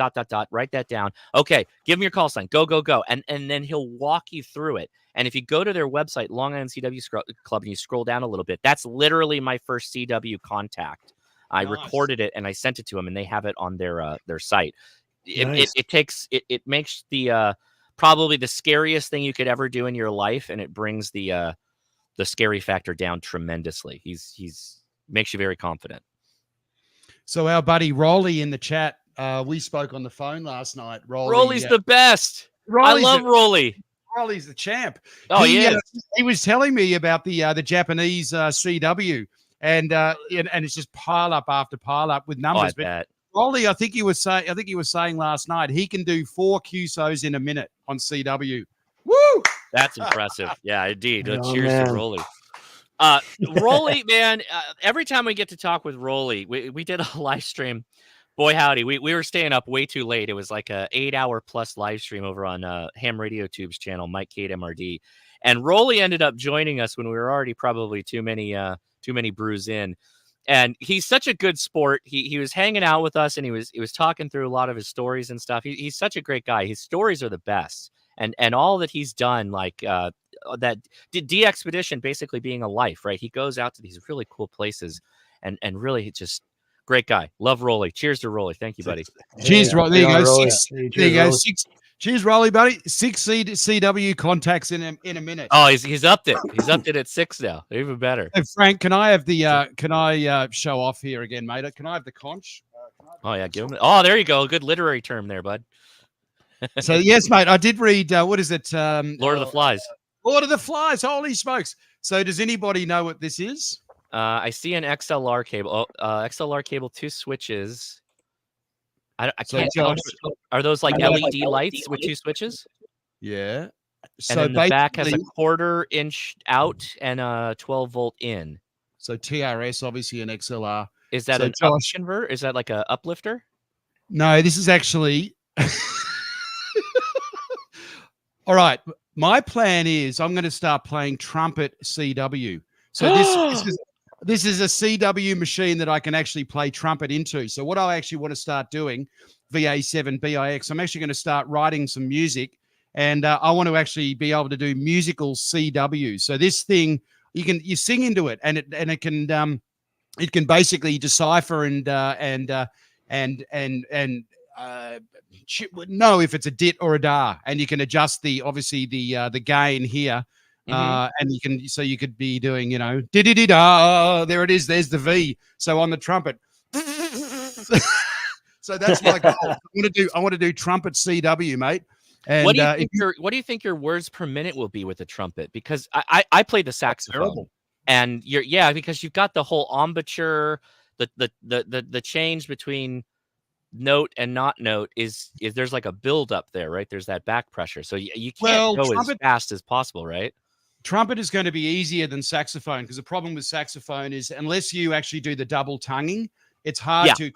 S2: Write that down. Okay, give him your call sign. Go. And then he'll walk you through it. And if you go to their website, Long Island CW Club, and you scroll down a little bit, that's literally my first CW contact. I recorded it and I sent it to them, and they have it on their site. It makes the probably the scariest thing you could ever do in your life, and it brings the scary factor down tremendously. He's makes you very confident.
S1: So our buddy Rolly in the chat, we spoke on the phone last night.
S2: Rolly's the best. I love Rolly.
S1: Rolly's the champ.
S2: Oh,
S1: he was telling me about the Japanese CW. And it's just pile up after pile up with numbers. But Rolly, I think he was saying last night he can do 4 QSOs in a minute on CW. Woo!
S2: That's impressive. Yeah, indeed. Cheers to Rolly. Rolly, man. Every time we get to talk with Rolly, we did a live stream. Boy, howdy, we were staying up way too late. It was like a 8-hour plus live stream over on Ham Radio Tube's channel, Mike Kate MRD, and Rolly ended up joining us when we were already probably too many brews in. And he's such a good sport. He was hanging out with us, and he was talking through a lot of his stories and stuff. He's such a great guy. His stories are the best. And all that he's done, like that D-Expedition basically being a life, right? He goes out to these really cool places and really just great guy. Love Rolly. Cheers to Rolly. Thank you, buddy.
S1: Cheers, Rolly. There you go. There you go. Cheers, Rolly, buddy. 6 CW contacts in a minute.
S2: Oh, he's upped it. He's upped it at 6 now. Even better.
S1: Hey, Frank, can I have the can I show off here again, mate? Can I have the conch?
S2: Oh yeah, give him. Oh, there you go. Good literary term there, bud.
S1: So yes, mate, I did read. What is it?
S2: Lord of the Flies.
S1: Lord of the Flies. Holy smokes! So does anybody know what this is?
S2: I see an XLR cable. XLR cable, 2 switches. I
S1: So
S2: can't tell.
S1: Josh,
S2: Are those like LED lights with 2 switches?
S1: yeah.
S2: And
S1: So
S2: then the back has a
S1: basically,
S2: 1/4 inch out and a 12-volt in.
S1: so TRS, obviously an XLR.
S2: Is that
S1: So
S2: an up
S1: Josh,
S2: convert? Is that like a uplifter?
S1: no, this is actually. All right. My plan is I'm going to start playing trumpet CW. So this is a CW machine that I can actually play trumpet into. So what I actually want to start doing, VA7 BIX, I'm actually going to start writing some music, and I want to actually be able to do musical CW. So this thing you sing into it, and it can basically decipher and know if it's a dit or a da, and you can adjust the gain here, and you could be doing da, there it is, there's the V. So on the trumpet, so that's my goal. I want to do trumpet CW, mate. And
S2: what do you think your words per minute will be with the trumpet? Because I play the saxophone, and because you've got the whole embouchure, the change between note and not note is there's like a build up there, right? There's that back pressure, so you can't go as fast as possible, right?
S1: Trumpet is going to be easier than saxophone, because the problem with saxophone is unless you actually do the double tonguing, it's hard to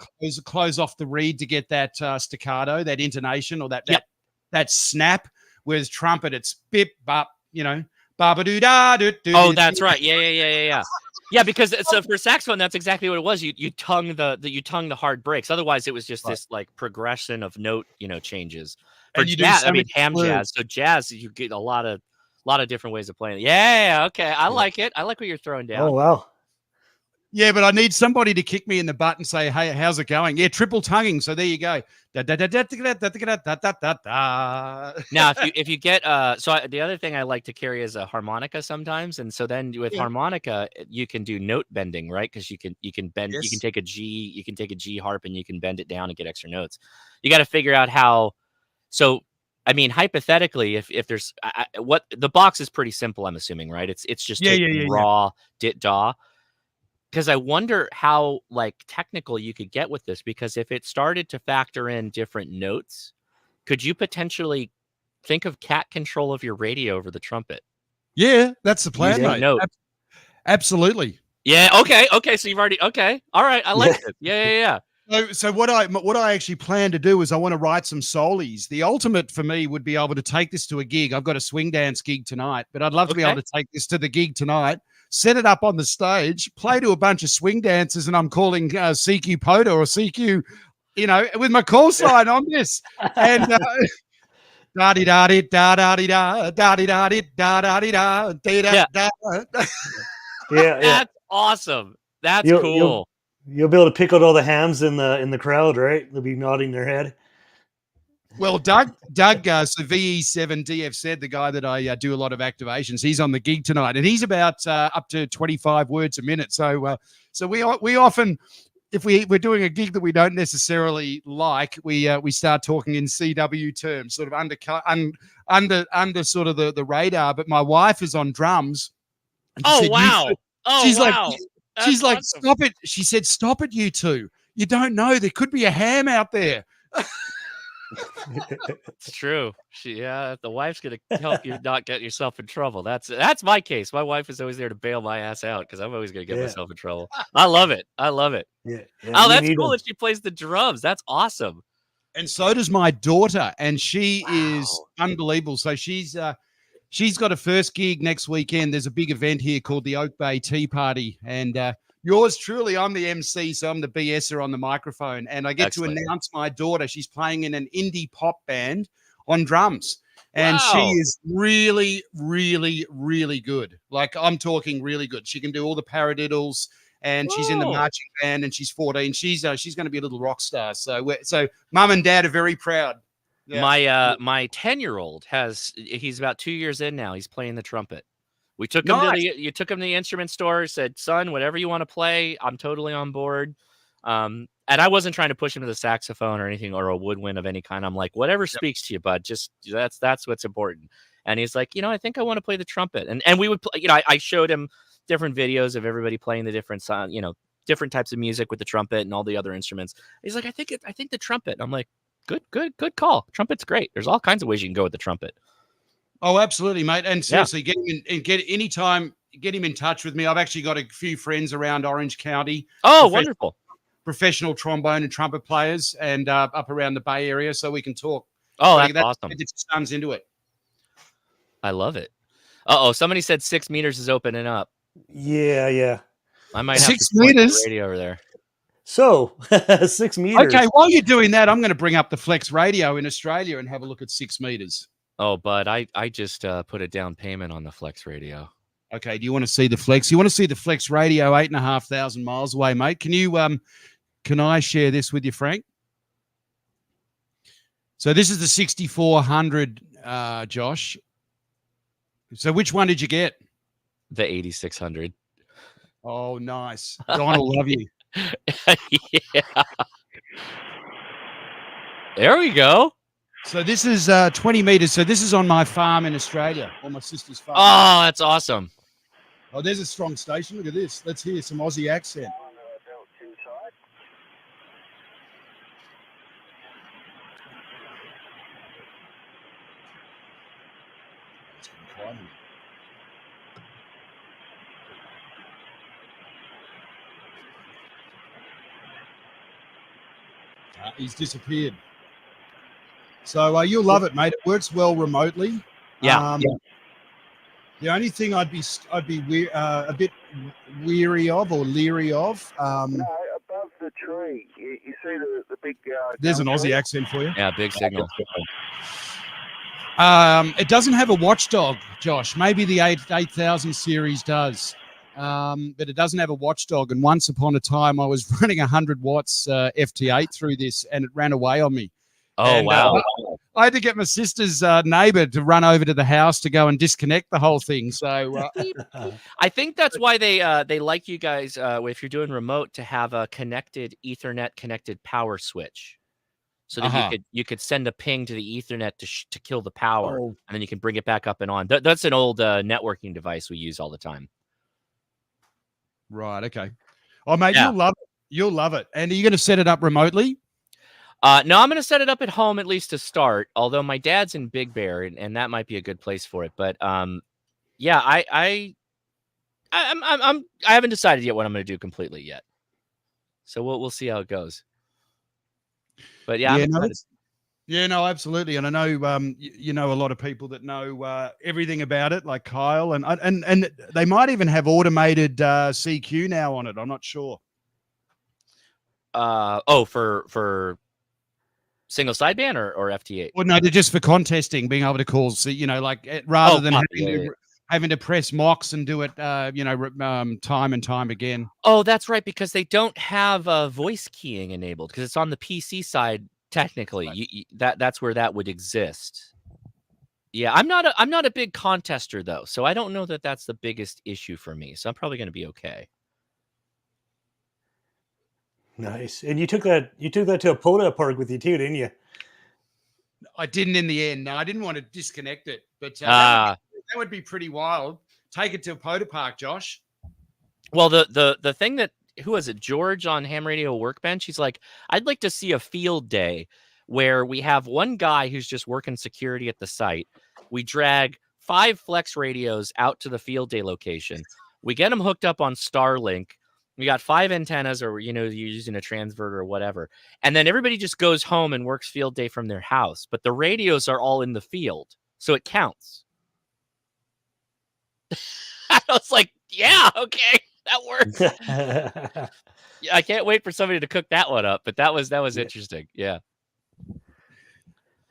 S1: close off the reed to get that staccato, that intonation, or that snap. Whereas trumpet, it's bip bop, ba doo da doo.
S2: Oh, that's right. Yeah. Yeah, because so for saxophone, that's exactly what it was. You tongue the hard breaks. Otherwise, it was just this like progression of note, changes. For jazz, ham jazz. So jazz, you get a lot of different ways of playing it. Yeah, okay. I like it. I like what you're throwing down.
S3: Oh wow.
S1: Yeah, but I need somebody to kick me in the butt and say, "Hey, how's it going?" Yeah, triple tonguing. So there you go. Now,
S2: if you get the other thing I like to carry is a harmonica sometimes, and so then with harmonica you can do note bending, right? Because you can bend, you can take a G harp and you can bend it down and get extra notes. You got to figure out how. So hypothetically, if there's what the box is pretty simple, I'm assuming, right? It's just raw dit da. Because I wonder how technical you could get with this, because if it started to factor in different notes, could you potentially think of cat control of your radio over the trumpet?
S1: Yeah, that's the plan, mate. Absolutely.
S2: Yeah. Okay. So you've already. Okay. All right. I like it. Yeah.
S1: So what I actually plan to do is I want to write some solies. The ultimate for me would be able to take this to a gig. I've got a swing dance gig tonight, but I'd love to be able to take this to the gig tonight, set it up on the stage, play to a bunch of swing dancers, and I'm calling CQ Pota or CQ, with my call sign on this. And da di da di da da di da da di da di da da di da da da.
S3: Yeah.
S2: That's awesome. That's cool.
S3: You'll be able to pick out all the hams in the crowd, right? They'll be nodding their head.
S1: Well, Doug, so VE7 DF said, the guy that I do a lot of activations, he's on the gig tonight, and he's about up to 25 words a minute. So we often, if we're doing a gig that we don't necessarily like, we start talking in CW terms, sort of under sort of the radar. But my wife is on drums.
S2: Oh wow!
S1: She's
S2: wow.
S1: like. She's like,
S2: awesome.
S1: Stop it. She said, stop it, you two. You don't know. There could be a ham out there.
S2: It's true. The wife's going to help you not get yourself in trouble. That's my case. My wife is always there to bail my ass out because I'm always going to get myself in trouble. I love it.
S3: Yeah.
S2: Oh, that's cool that she plays the drums. That's awesome.
S1: And so does my daughter. And she is unbelievable. So she's got a first gig next weekend. There's a big event here called the Oak Bay Tea Party. And yours truly, I'm the MC, so I'm the BSer on the microphone. And I get to announce my daughter. She's playing in an indie pop band on drums. And she is really, really, really good. Like, I'm talking really good. She can do all the paradiddles, and she's in the marching band, and she's 14. She's going to be a little rock star. So mum and dad are very proud.
S2: Yeah. My 10-year-old he's about 2 years in now. He's playing the trumpet. We took him to the instrument store, said, son, whatever you want to play, I'm totally on board. And I wasn't trying to push him to the saxophone or anything or a woodwind of any kind. I'm like, whatever speaks to you, bud. Just that's what's important. And he's like, I think I want to play the trumpet. And we would play, I showed him different videos of everybody playing the different different types of music with the trumpet and all the other instruments. He's like, I think the trumpet. I'm like, good call. Trumpet's great. There's all kinds of ways you can go with the trumpet.
S1: Oh, absolutely, mate. And seriously, get him in touch with me. I've actually got a few friends around Orange County.
S2: Oh, wonderful.
S1: Professional trombone and trumpet players and up around the Bay Area, so we can talk.
S2: Oh, that's awesome.
S1: Get your sons into it.
S2: I love it. Uh-oh, somebody said 6 meters is opening up.
S3: Yeah.
S2: I might have
S1: 6
S2: to point
S1: meters
S2: the radio over there.
S3: So 6 meters.
S1: Okay, while you're doing that, I'm going to bring up the Flex Radio in Australia and have a look at 6 meters.
S2: Oh, but I just put a down payment on the Flex Radio.
S1: Okay, do you want to see the Flex? You want to see the Flex Radio 8,500 miles away, mate? Can you can I share this with you, Frank? So this is the 6400, Josh. So which one did you get?
S2: The 8600.
S1: Oh, nice. Don will love you.
S2: Yeah. There we go.
S1: So this is 20 meters. So this is on my farm in Australia, on my sister's farm.
S2: Oh, that's awesome.
S1: Oh, there's a strong station. Look at this. Let's hear some Aussie accent. He's disappeared. So you'll love it, mate. It works well remotely.
S2: Yeah.
S1: The only thing I'd be a bit weary of or leery of.
S5: No, above the tree. You see the big.
S1: There's an Aussie accent for you.
S2: Yeah, big signal.
S1: It doesn't have a watchdog, Josh. Maybe the 8000 series does. But it doesn't have a watchdog. And once upon a time, I was running 100 watts FT8 through this, and it ran away on me.
S2: Oh,
S1: And,
S2: wow.
S1: I had to get my sister's neighbor to run over to the house to go and disconnect the whole thing. So
S2: I think that's why they like you guys, if you're doing remote, to have a connected Ethernet connected power switch. So that you could send a ping to the Ethernet to kill the power, and then you can bring it back up and on. That's an old networking device we use all the time.
S1: right, okay. Oh, mate, you'll love it. You'll love it. And are you going to set it up remotely?
S2: No, I'm going to set it up at home at least to start. Although my dad's in Big Bear, and that might be a good place for it. But yeah, I haven't decided yet what I'm going to do completely yet. So we'll see how it goes. But yeah,
S1: no, absolutely. And I know you know a lot of people that know everything about it, like Kyle, and they might even have automated CQ now on it. I'm not sure.
S2: For single sideband or FT8?
S1: Well, no, they're just for contesting, being able to call, like rather than having to press mocks and do it, time and time again.
S2: Oh, that's right, because they don't have voice keying enabled because it's on the PC side. Technically, right. That's where that would exist. Yeah, I'm not a big contester though, so I don't know that that's the biggest issue for me. So I'm probably going to be okay.
S3: Nice. And you took that to a pota park with you too, didn't you?
S1: I didn't in the end. No, I didn't want to disconnect it, but that would be pretty wild. Take it to a pota park, Josh.
S2: Well, the thing that, who was it, George on Ham Radio Workbench? He's like, I'd like to see a field day where we have one guy who's just working security at the site. We drag 5 Flex radios out to the field day location. We get them hooked up on Starlink. We got 5 antennas, or you're using a transverter or whatever, and then everybody just goes home and works field day from their house. But the radios are all in the field, so it counts. I was like, yeah, okay, that works. Yeah, I can't wait for somebody to cook that one up. But that was interesting. Yeah.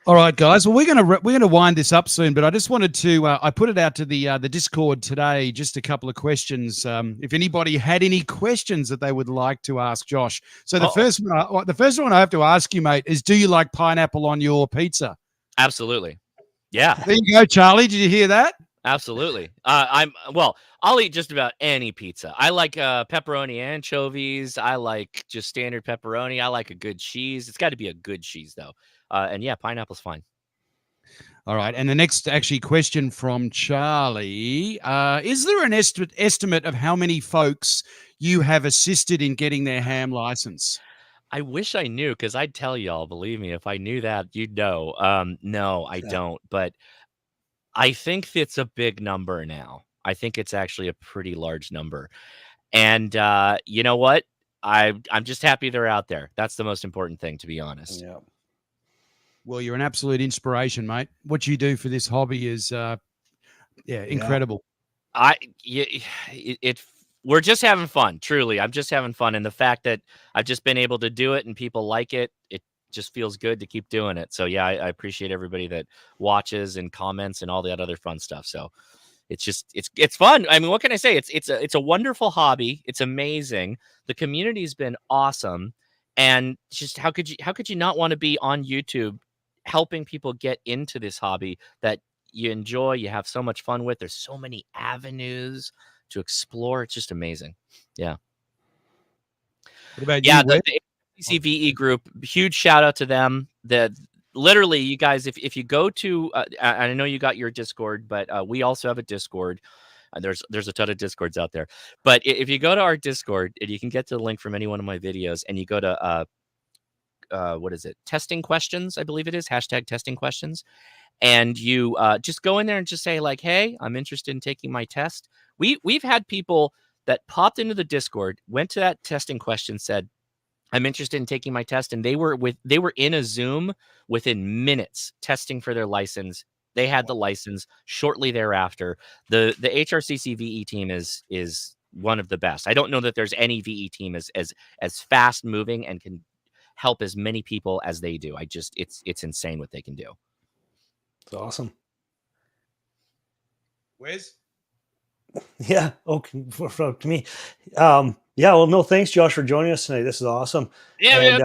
S1: All right, guys. Well, we're gonna wind this up soon, but I just wanted to I put it out to the Discord today. Just a couple of questions. If anybody had any questions that they would like to ask Josh. So the first one I have to ask you, mate, is: do you like pineapple on your pizza?
S2: Absolutely. Yeah.
S1: There you go, Charlie. Did you hear that?
S2: Absolutely. I'll eat just about any pizza. I like pepperoni anchovies. I like just standard pepperoni. I like a good cheese. It's got to be a good cheese though. And yeah, pineapple's fine.
S1: All right. And the next actually question from Charlie, is there an estimate of how many folks you have assisted in getting their ham license?
S2: I wish I knew, because I'd tell y'all. Believe me, if I knew that, you'd know. No, I don't. But I think it's a big number now. I think it's actually a pretty large number. And you know what? I'm just happy they're out there. That's the most important thing, to be honest.
S3: Yeah.
S1: Well, you're an absolute inspiration, mate. What you do for this hobby is, incredible.
S2: We're just having fun. Truly, I'm just having fun, and the fact that I've just been able to do it and people like it, it just feels good to keep doing it. So yeah, I appreciate everybody that watches and comments and all that other fun stuff. So it's fun. I mean, what can I say? It's a wonderful hobby. It's amazing. The community's been awesome, and just how could you not want to be on YouTube helping people get into this hobby that you enjoy, you have so much fun with? There's so many avenues to explore. It's just amazing. Yeah.
S1: What about
S2: yeah,
S1: you?
S2: the CVE group, huge shout out to them. Literally, you guys, if you go to, I know you got your Discord, but we also have a Discord. There's a ton of Discords out there. But if you go to our Discord, and you can get to the link from any one of my videos, and you go to, what is it? Testing questions, I believe it is. # testing questions. And you just go in there and just say like, hey, I'm interested in taking my test. We've had people that popped into the Discord, went to that testing question, said, I'm interested in taking my test, and they were in a Zoom within minutes testing for their license. They had the license shortly thereafter. The HRCC VE team is one of the best. I don't know that there's any VE team as fast moving and can help as many people as they do. It's insane what they can do.
S3: It's awesome.
S1: Wes?
S3: Yeah. Okay. To me. Yeah. Well, no, thanks, Josh, for joining us tonight. This is awesome.
S2: Yeah.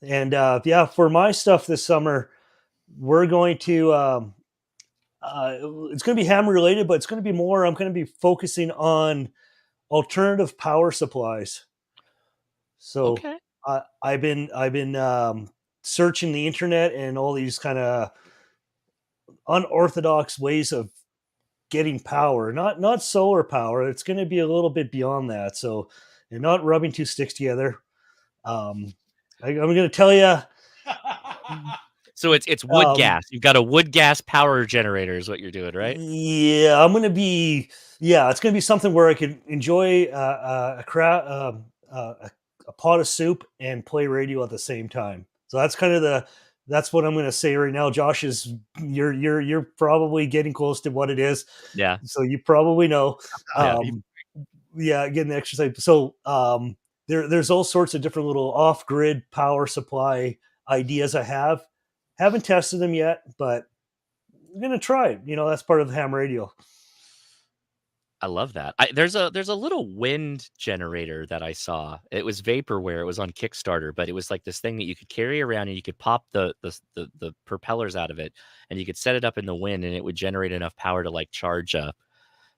S3: Yeah, for my stuff this summer, we're going to, it's going to be ham related, but it's going to be more, I'm going to be focusing on alternative power supplies. So
S2: okay.
S3: I've been searching the internet and all these kind of unorthodox ways of getting power, not solar power. It's going to be a little bit beyond that. So you're not rubbing two sticks together. I'm going to tell you.
S2: So it's wood gas. You've got a wood gas power generator is what you're doing, right?
S3: Yeah, it's going to be something where I could enjoy a pot of soup and play radio at the same time. So that's kind of that's what I'm going to say right now. Josh, you're probably getting close to what it is.
S2: Yeah.
S3: So you probably know. Getting the exercise. So there's all sorts of different little off-grid power supply ideas I have. Haven't tested them yet, but I'm going to try it. That's part of the ham radio.
S2: I love that. There's a little wind generator that I saw. It was vaporware. It was on Kickstarter, but it was like this thing that you could carry around, and you could pop the propellers out of it, and you could set it up in the wind, and it would generate enough power to like charge a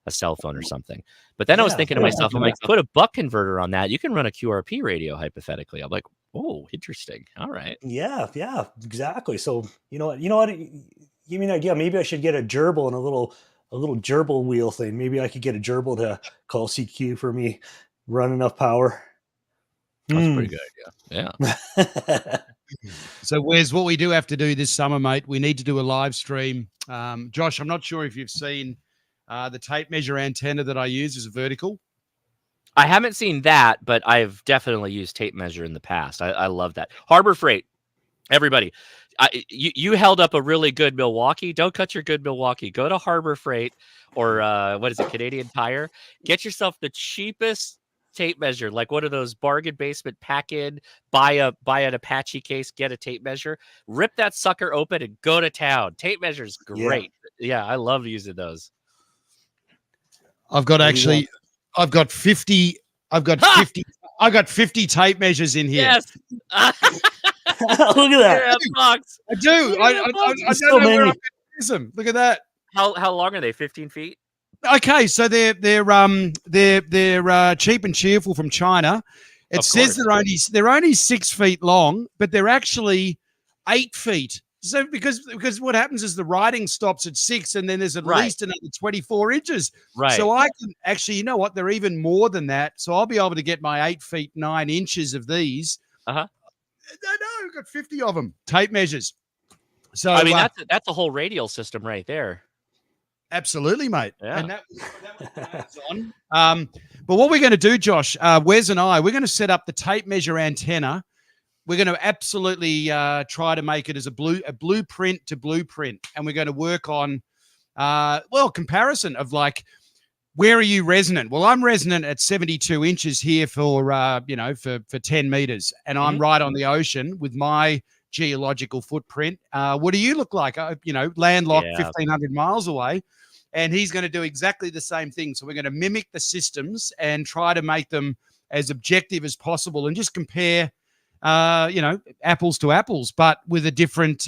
S2: cell phone or something. But then I was thinking to myself, I'm like, put a buck converter on that. You can run a QRP radio hypothetically. I'm like, oh, interesting. All right.
S3: Yeah, exactly. So you know what? Give me an idea. Maybe I should get a gerbil and a little gerbil wheel thing. Maybe I could get a gerbil to call CQ for me, run enough power.
S2: That's a pretty good idea. Yeah.
S1: So Wes, what we do have to do this summer, mate, we need to do a live stream. Josh, I'm not sure if you've seen the tape measure antenna that I use is a vertical.
S2: I haven't seen that, but I've definitely used tape measure in the past. I love that. Harbor Freight, everybody. You held up a really good Milwaukee. Don't cut your good Milwaukee. Go to Harbor Freight or what is it, Canadian Tire. Get yourself the cheapest tape measure, like one of those bargain basement pack in. Buy an Apache case, get a tape measure, rip that sucker open, and go to town. Tape measure's great. Yeah, I love using those.
S1: I've got 50 tape measures in here.
S2: Yes.
S3: Look at that.
S2: Box.
S1: I do. I don't know where I'm going to use them. Look at that.
S2: How long are they? 15 feet?
S1: Okay, so they're cheap and cheerful from China. It says they're only 6 feet long, but they're actually 8 feet. So because what happens is the riding stops at 6, and then there's at least another 24 inches.
S2: Right.
S1: So I can actually, you know what? They're even more than that. So I'll be able to get my 8 feet 9 inches of these.
S2: Uh-huh.
S1: No, I've got 50 of them. Tape measures. So
S2: I mean, that's a whole radial system right there.
S1: Absolutely, mate.
S2: Yeah.
S1: And that was on. But what we're going to do, Josh, Wes and I, we're going to set up the tape measure antenna. We're going to absolutely try to make it as a blueprint to blueprint, and we're going to work on comparison of like, where are you resonant? Well, I'm resonant at 72 inches here for 10 meters, and I'm right on the ocean with my geological footprint. What do you look like? Landlocked 1,500 miles away, and he's going to do exactly the same thing. So we're going to mimic the systems and try to make them as objective as possible, and just compare, apples to apples, but with a different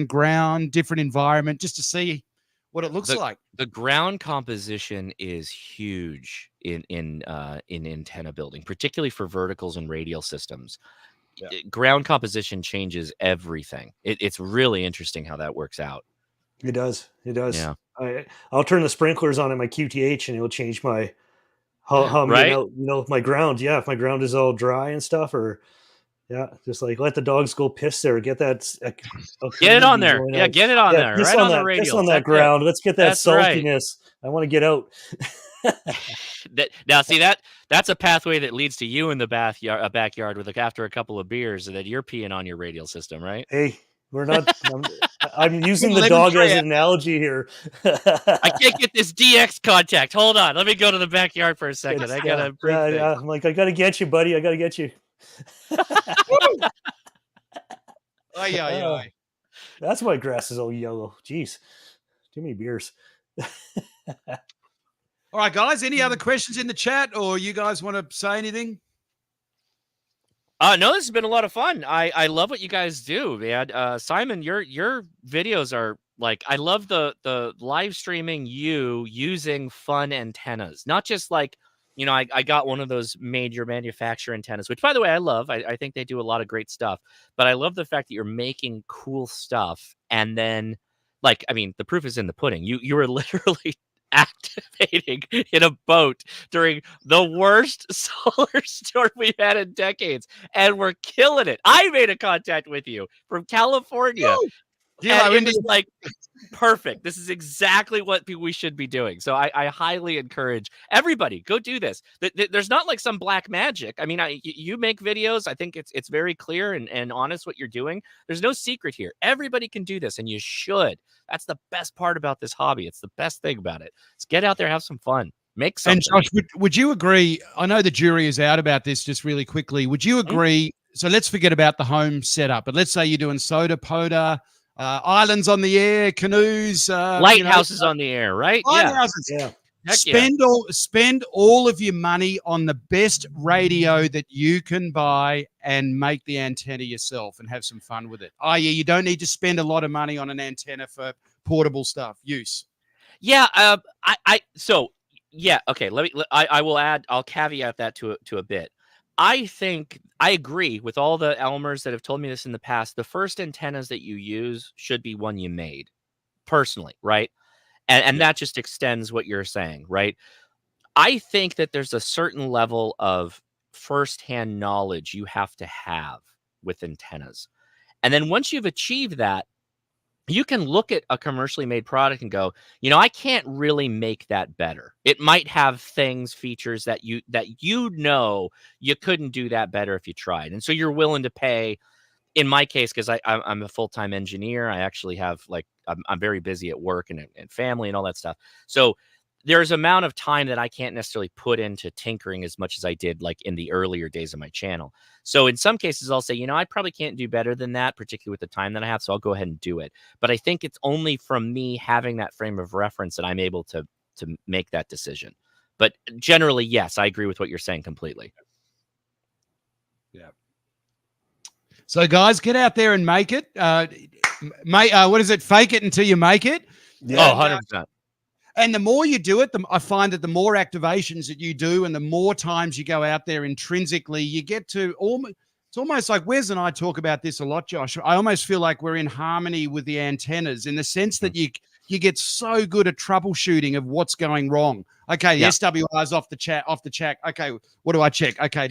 S1: ground, different environment, just to see what it looks like.
S2: The ground composition is huge in antenna building, particularly for verticals and radial systems. Yeah. Ground composition changes everything. It's really interesting how that works out.
S3: It does.
S2: Yeah.
S3: I'll turn the sprinklers on at my QTH, and it'll change my how I'm getting out, my ground. Yeah, if my ground is all dry and stuff, or just like let the dogs go piss there. Get that.
S2: Get it on there. Yeah, get it on there. Right on the radial.
S3: Piss on that ground. Let's get that saltiness. I want to get out.
S2: Now, see that's a pathway that leads to you in the backyard with after a couple of beers, and that you're peeing on your radial system, right?
S3: Hey, we're not. I'm using the dog as an analogy here.
S2: I can't get this DX contact. Hold on, let me go to the backyard for a second. I gotta.
S3: I'm like, I gotta get you, buddy. I gotta get you. That's why grass is all yellow. Jeez, too many beers.
S1: All right, guys, any other questions in the chat, or you guys want to say anything?
S2: No, this has been a lot of fun. I love what you guys do, man. Simon, your videos are like, I love the live streaming you using fun antennas, not just like, I got one of those major manufacturer antennas, which, by the way, I love. I think they do a lot of great stuff, but I love the fact that you're making cool stuff. And then, the proof is in the pudding. You were literally activating in a boat during the worst solar storm we've had in decades, and we're killing it. I made a contact with you from California. And it was like perfect. This is exactly what we should be doing. So I highly encourage everybody, go do this. There's not like some black magic. I mean, you make videos. I think it's very clear and honest what you're doing. There's no secret here. Everybody can do this, and you should. That's the best part about this hobby. It's the best thing about it. Let's get out there, have some fun, make something.
S1: And Josh, would you agree? I know the jury is out about this. Just really quickly, would you agree? Mm-hmm. So let's forget about the home setup, but let's say you're doing soda, pota, islands on the air, canoes,
S2: lighthouses on the air, right?
S1: Lighthouses. Yeah. Spend all of your money on the best radio that you can buy and make the antenna yourself and have some fun with it. I.e., you don't need to spend a lot of money on an antenna for portable stuff use.
S2: Yeah. Okay. I will add. I'll caveat that to a bit. I think I agree with all the Elmers that have told me this in the past. The first antennas that you use should be one you made personally, right? And that just extends what you're saying, right? I think that there's a certain level of firsthand knowledge you have to have with antennas. And then once you've achieved that, you can look at a commercially made product and go, I can't really make that better. It might have features that you couldn't do that better if you tried. And so you're willing to pay. In my case, because I'm a full-time engineer, I actually have I'm very busy at work and family and all that stuff. So there's amount of time that I can't necessarily put into tinkering as much as I did in the earlier days of my channel. So in some cases, I'll say, I probably can't do better than that, particularly with the time that I have. So I'll go ahead and do it. But I think it's only from me having that frame of reference that I'm able to make that decision. But generally, yes, I agree with what you're saying completely.
S1: Yeah. So guys, get out there and make it. What is it? Fake it until you make it.
S3: Yeah.
S2: 100%.
S1: And the more you do it, I find that the more activations that you do and the more times you go out there intrinsically, you get to almost, it's almost like Wes and I talk about this a lot, Josh. I almost feel like we're in harmony with the antennas in the sense that you get so good at troubleshooting of what's going wrong. Okay, the SWR's off the chat. Okay, what do I check? Okay,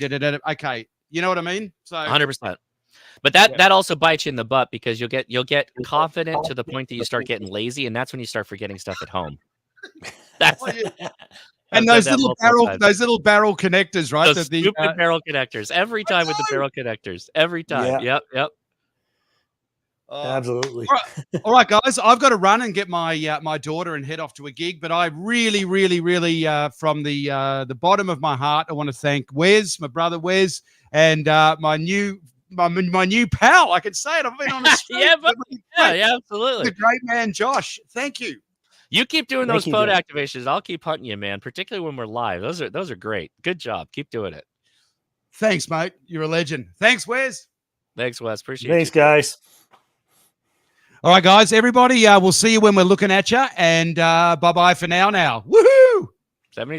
S1: okay. You know what I mean? So
S2: 100%. But that also bites you in the butt because you'll get confident to the point that you start getting lazy, and that's when you start forgetting stuff at home. That's
S1: and those little barrel connectors, right?
S2: Those stupid barrel connectors. Every time with the barrel connectors. Every time. Yep.
S3: Absolutely.
S1: All right, guys. I've got to run and get my my daughter and head off to a gig. But I really, really, really, from the bottom of my heart, I want to thank Wes, my brother Wes, and my new pal. I can say it. I've been on the street.
S2: yeah, absolutely.
S1: The great man, Josh. Thank you.
S2: You keep doing those pota activations. I'll keep hunting you, man. Particularly when we're live. Those are great. Good job. Keep doing it.
S1: Thanks, mate. You're a legend. Thanks, Wes.
S2: Thanks, Wes. Appreciate it.
S3: Thanks, guys.
S1: All right, guys. Everybody, we'll see you when we're looking at you. And bye-bye for now. Woohoo!
S2: 73.